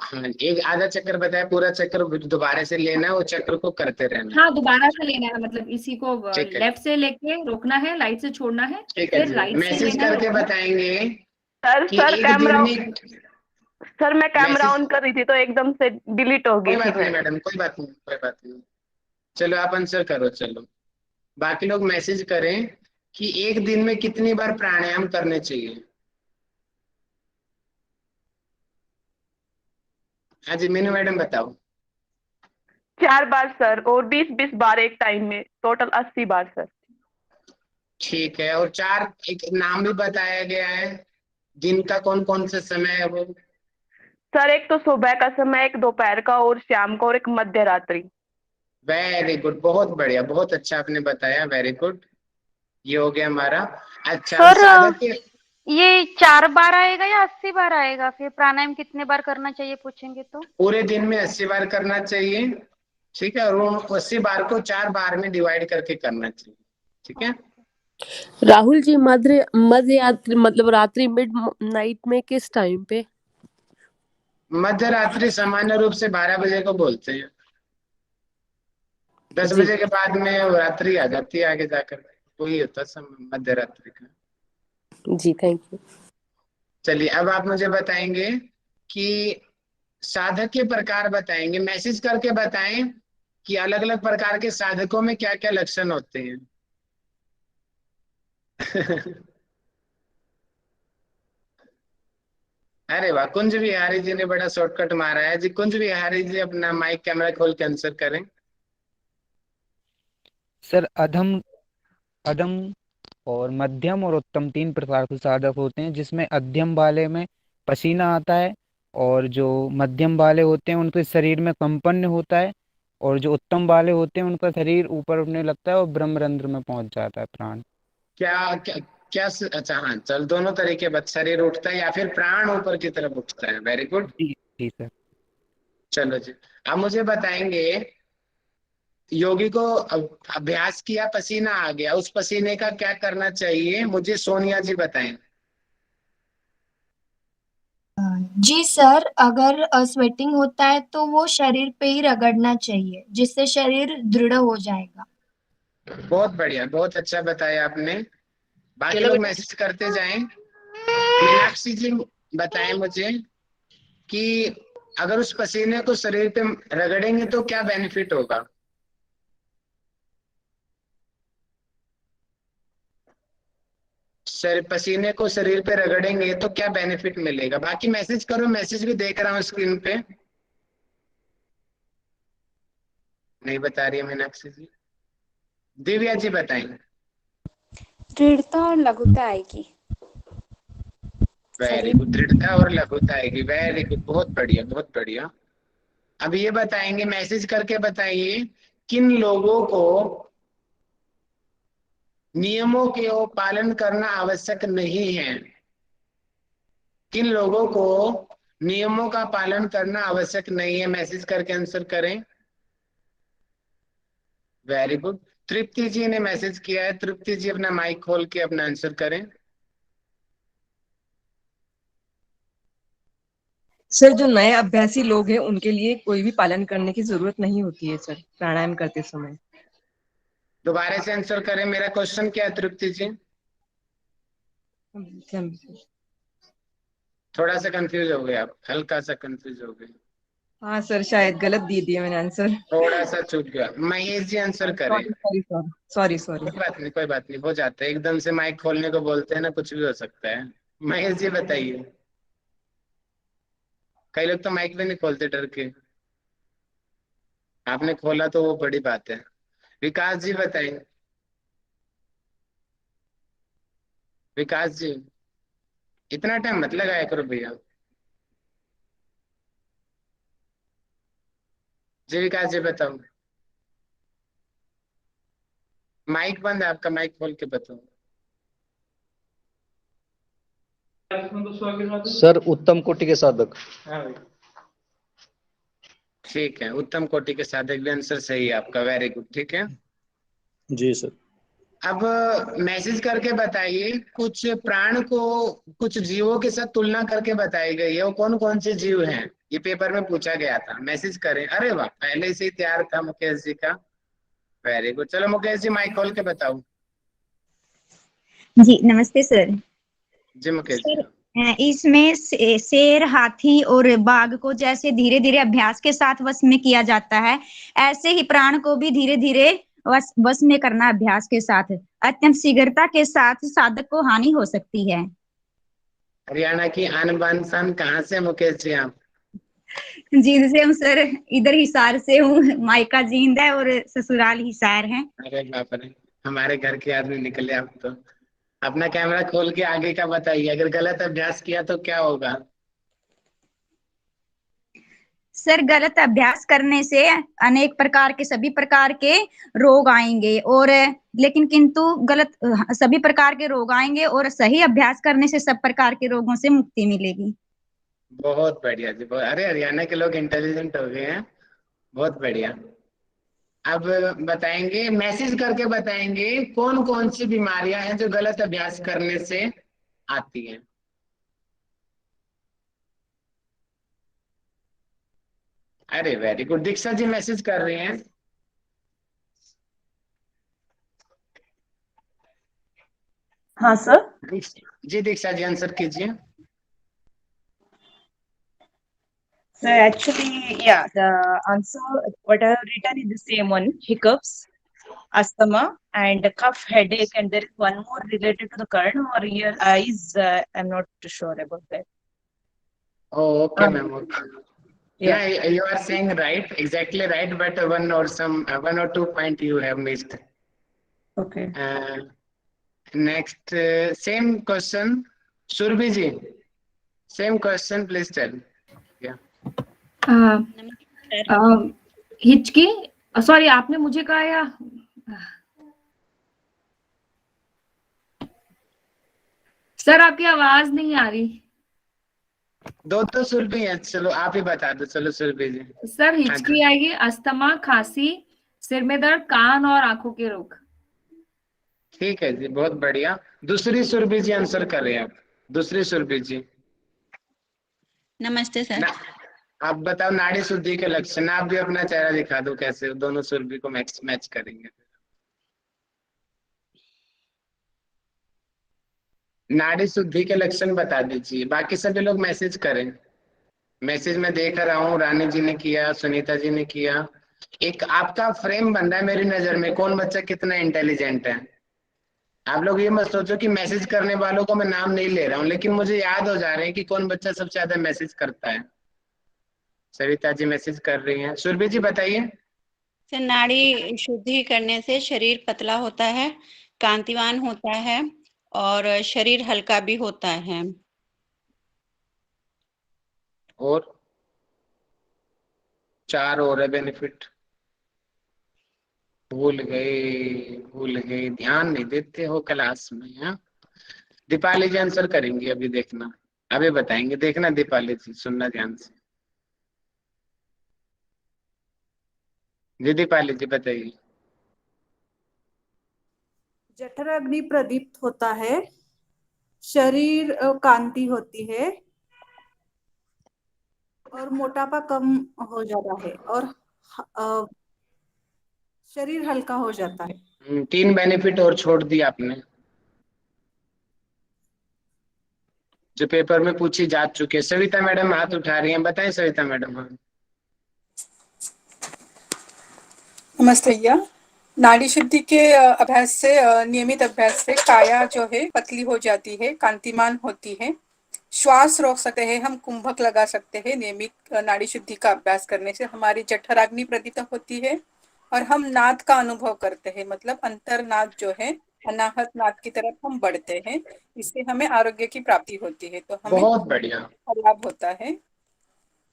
हाँ, एक आधा चक्कर बताया, पूरा चक्कर दोबारा से लेना है, वो चक्र को करते रहना। हाँ दोबारा से लेना है, मतलब इसी को लेफ्ट से लेके रोकना है, राइट से छोड़ना है, ठीक है फिर राइट से मैसेज लेना करके है। बताएंगे सर कि सर एक कैमरा दिन में सर मैं कैमरा मैसेज, ऑन कर रही थी तो एकदम से डिलीट हो गई कोई थी बात नहीं मैं। मैडम, कोई बात नहीं, कोई बात नहीं। चलो आप आंसर करो। चलो बाकी लोग मैसेज करें कि एक दिन में कितनी बार प्राणायाम करने चाहिए। हाँ जी मीनू मैडम बताओ। 4 बार सर, और 20-20 बार एक टाइम में, टोटल 80 बार सर। ठीक है, और 4 एक नाम भी बताया गया है, दिन का कौन कौन सा समय है वो? सर एक तो सुबह का समय, एक दोपहर का और शाम का, और एक मध्य रात्रि। वेरी गुड, बहुत बढ़िया, बहुत अच्छा आपने बताया, वेरी गुड। ये हो गया हमारा। अच्छा अब सर साधक के ये 4 बार आएगा या 80 बार आएगा? फिर प्राणायाम कितने बार करना चाहिए पूछेंगे तो? पूरे दिन में 80 बार करना चाहिए, ठीक है, और वो 80 बार को 4 बार में डिवाइड करके करना चाहिए, ठीक है। राहुल जी, मध्य रात्रि मतलब रात्रि मिड नाइट में किस टाइम पे? मध्य रात्रि सामान्य रूप से 12 बजे को बोलते हैं। 10 जी बजे के बाद में रात्रि आ जाती है, आगे जाकर वही होता समय मध्य रात्रि का। जी, थैंक यू। चलिए अब आप मुझे बताएंगे कि साधक के प्रकार बताएंगे, मैसेज करके बताएं कि अलग अलग प्रकार के साधकों में क्या क्या लक्षण होते हैं। अरे वाह, कुंज बिहारी जी ने बड़ा शॉर्टकट मारा है जी। कुंज बिहारी जी अपना माइक कैमरा खोल के आंसर करें। सर अधम अधम और मध्यम और उत्तम 3 प्रकार के साधक होते हैं, जिसमें अध्यम वाले में पसीना आता है, और जो मध्यम वाले होते हैं उनके शरीर में कंपन होता है, और जो उत्तम वाले होते हैं उनका शरीर ऊपर उठने लगता है और ब्रह्मरंध्र में पहुंच जाता है प्राण। क्या क्या क्या अच्छा हाँ, चल दोनों तरीके बस, शरीर उठता है या फिर प्राण ऊपर की तरफ उठता है। Very good. जी जी सर। चलो जी, अब मुझे बताएंगे, योगी को अभ्यास किया, पसीना आ गया, उस पसीने का क्या करना चाहिए, मुझे सोनिया जी बताएं। जी सर, अगर स्वेटिंग होता है तो वो शरीर पे ही रगड़ना चाहिए, जिससे शरीर दृढ़ हो जाएगा। बहुत बढ़िया, बहुत अच्छा बताया आपने। बाकी लोग मैसेज करते जाएं। मीनाक्षी जी बताएं मुझे कि अगर उस पसीने को शरीर पे रगड़ेंगे तो क्या बेनिफिट होगा। सर पसीने को शरीर पे रगड़ेंगे तो क्या बेनिफिट मिलेगा। बाकी मैसेज करो, मैसेज भी देख रहा हूँ स्क्रीन पे। नहीं बता रही है मीनाक्षी जी। दिव्या जी बताएं। दृढ़ता और लघुता आएगी। वेरी गुड, दृढ़ता और लघुता आएगी। वेरी गुड, बहुत बढ़िया, बहुत बढ़िया। अब ये बताएंगे, मैसेज करके बताइए, किन लोगों को नियमों के पालन करना आवश्यक नहीं है। किन लोगों को नियमों का पालन करना आवश्यक नहीं है, मैसेज करके आंसर करें। Very good. तृप्ति जी ने मैसेज किया है, तृप्ति जी अपना माइक खोल के अपना आंसर करें। सर जो नए अभ्यासी लोग हैं उनके लिए कोई भी पालन करने की जरूरत नहीं होती है सर, प्राणायाम करते समय। दोबारा से आंसर करें, मेरा क्वेश्चन क्या है तृप्ति जी? थोड़ा सा कंफ्यूज हो गए आप, हल्का सा कंफ्यूज हो गए। हाँ सर, शायद गलत दे दिया मैंने आंसर। थोड़ा सा चूक गया। महेश जी आंसर करें। सॉरी। कोई बात नहीं, कोई बात नहीं, हो जाता है, एकदम से माइक खोलने को बोलते हैं ना, कुछ भी हो सकता है। महेश जी बताइए। कई लोग तो माइक भी नहीं खोलते डर के, आपने खोला तो वो बड़ी बात है। विकास जी बताइए। विकास जी, इतना टाइम मत लगाया करो भैया। जी विकास जी बताओ। माइक बंद है आपका, माइक खोल के बताओ। सर उत्तम कोटि के साधक। ठीक है, उत्तम कोटि के साधक भी आंसर सही है आपका, वेरी गुड, ठीक है। जी सर। अब मैसेज करके बताइए, कुछ प्राण को कुछ जीवों के साथ तुलना करके बताई गई है, वो कौन कौन से जीव हैं, ये पेपर में पूछा गया था। मैसेज करें। अरे वाह, पहले से ही तैयार था मुकेश जी का, वेरी गुड। चलो मुकेश जी माइक खोल के बताओ। जी नमस्ते सर। जी मुकेश जी। इसमें शेर, हाथी और बाघ को जैसे धीरे धीरे अभ्यास के साथ वश में किया जाता है, ऐसे ही प्राण को भी धीरे धीरे वश में करना अभ्यास के साथ। अत्यंत शीघ्रता के साथ साधक को हानि हो सकती है। हरियाणा की आन बान शान कहाँ से मुकेश जी आप? जींद से हूँ सर, इधर हिसार से हूँ, मायका जींद है और ससुराल हिसार है। अरे बाप रे, हमारे घर के आदमी निकले आप तो। अपना कैमरा खोल के आगे का बताइए, अगर गलत अभ्यास किया तो क्या होगा? सर गलत अभ्यास करने से अनेक प्रकार के सभी प्रकार के रोग आएंगे, और लेकिन किंतु गलत सभी प्रकार के रोग आएंगे और सही अभ्यास करने से सब प्रकार के रोगों से मुक्ति मिलेगी। बहुत बढ़िया जी, अरे हरियाणा के लोग इंटेलिजेंट हो गए हैं, बहुत बढ़िया। अब बताएंगे, मैसेज करके बताएंगे कौन कौन सी बीमारियां हैं जो गलत अभ्यास करने से आती हैं। अरे very good, Diksha ji message कर रही हैं। हाँ सर। जी दीक्षा जी आंसर कीजिए। So actually, yeah, the answer what I have written is the same one: hiccups, asthma, and cough, headache, and there is one more related to the current or ear, eyes. I'm not sure about that. Oh, okay, ma'am. Okay. Yeah, you are saying right, exactly right, but one or two point you have missed. Okay. Next, same question, Surbhi ji. Same question, please tell. Yeah. हिचकी, sorry आपने मुझे कहा या sir आपकी आवाज नहीं आ रही। दो सुरभि है, चलो आप ही बता दो। चलो सुरभि जी। सर हिचकी आएगी, अस्थमा, खांसी, सिर में दर्द, कान और आंखों के रोग। ठीक है जी, बहुत बढ़िया। दूसरी सुरभि जी आंसर कर रहे हैं आप। दूसरी सुरभि जी। नमस्ते सर। आप बताओ नाड़ी शुद्धि के लक्षण। आप भी अपना चेहरा दिखा दो, कैसे दोनों सुरभि को मैच करेंगे। नाड़ी शुद्धि के लक्षण बता दीजिए, बाकी सभी लोग मैसेज करें। मैसेज में देख रहा हूँ, रानी जी ने किया, सुनीता जी ने किया। एक आपका फ्रेम बन रहा है मेरी नजर में, कौन बच्चा कितना इंटेलिजेंट है। आप लोग ये मत सोचो कि मैसेज करने वालों को मैं नाम नहीं ले रहा हूँ, लेकिन मुझे याद हो जा रहे हैं कि कौन बच्चा सबसे ज्यादा मैसेज करता है। सविता जी मैसेज कर रही हैं। सुरभि जी बताइए। सर नाड़ी शुद्धि करने से शरीर पतला होता है, कांतिवान होता है और शरीर हल्का भी होता है। और 4 और है बेनिफिट। भूल गए, ध्यान नहीं देते हो क्लास में। हाँ, दीपाली जी आंसर करेंगी, अभी देखना, अभी बताएंगे, देखना दीपाली जी, सुनना ध्यान से। जी दीपाली जी बताइए। जठर अग्नि प्रदीप्त होता है, शरीर कांति होती है और मोटापा कम हो जाता है और शरीर हल्का हो जाता है। 3 बेनिफिट और छोड़ दिया आपने, जो पेपर में पूछी जा चुके हैं। सविता मैडम हाथ उठा रही हैं, बताएं सविता मैडम। नमस्ते भैया। नाड़ी शुद्धि के अभ्यास से, नियमित अभ्यास से काया जो है पतली हो जाती है, कांतिमान होती है, श्वास रोक सकते हैं, हम कुंभक लगा सकते हैं। नियमित नाड़ी शुद्धि का अभ्यास करने से हमारी जठराग्नि प्रदीप्त होती है और हम नाद का अनुभव करते हैं, मतलब अंतरनाद जो है अनाहत नाद की तरफ हम बढ़ते हैं। इससे हमें आरोग्य की प्राप्ति होती है, तो हमें बहुत बढ़िया लाभ होता है।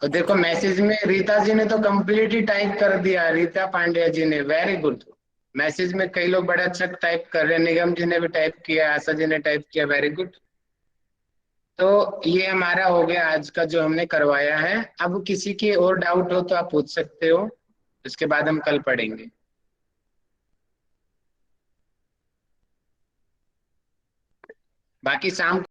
और देखो मैसेज में रीता जी ने तो कंप्लीट ही टाइप कर दिया, रीता पांड्या जी ने, वेरी गुड। मैसेज में कई लोग बड़ा अच्छा टाइप कर रहे हैं, निगम जी ने भी टाइप किया, आशा जी ने टाइप किया, वेरी गुड। तो ये हमारा हो गया आज का जो हमने करवाया है। अब किसी की और डाउट हो तो आप पूछ सकते हो, इसके बाद हम कल पढ़ेंगे। बाकी शाम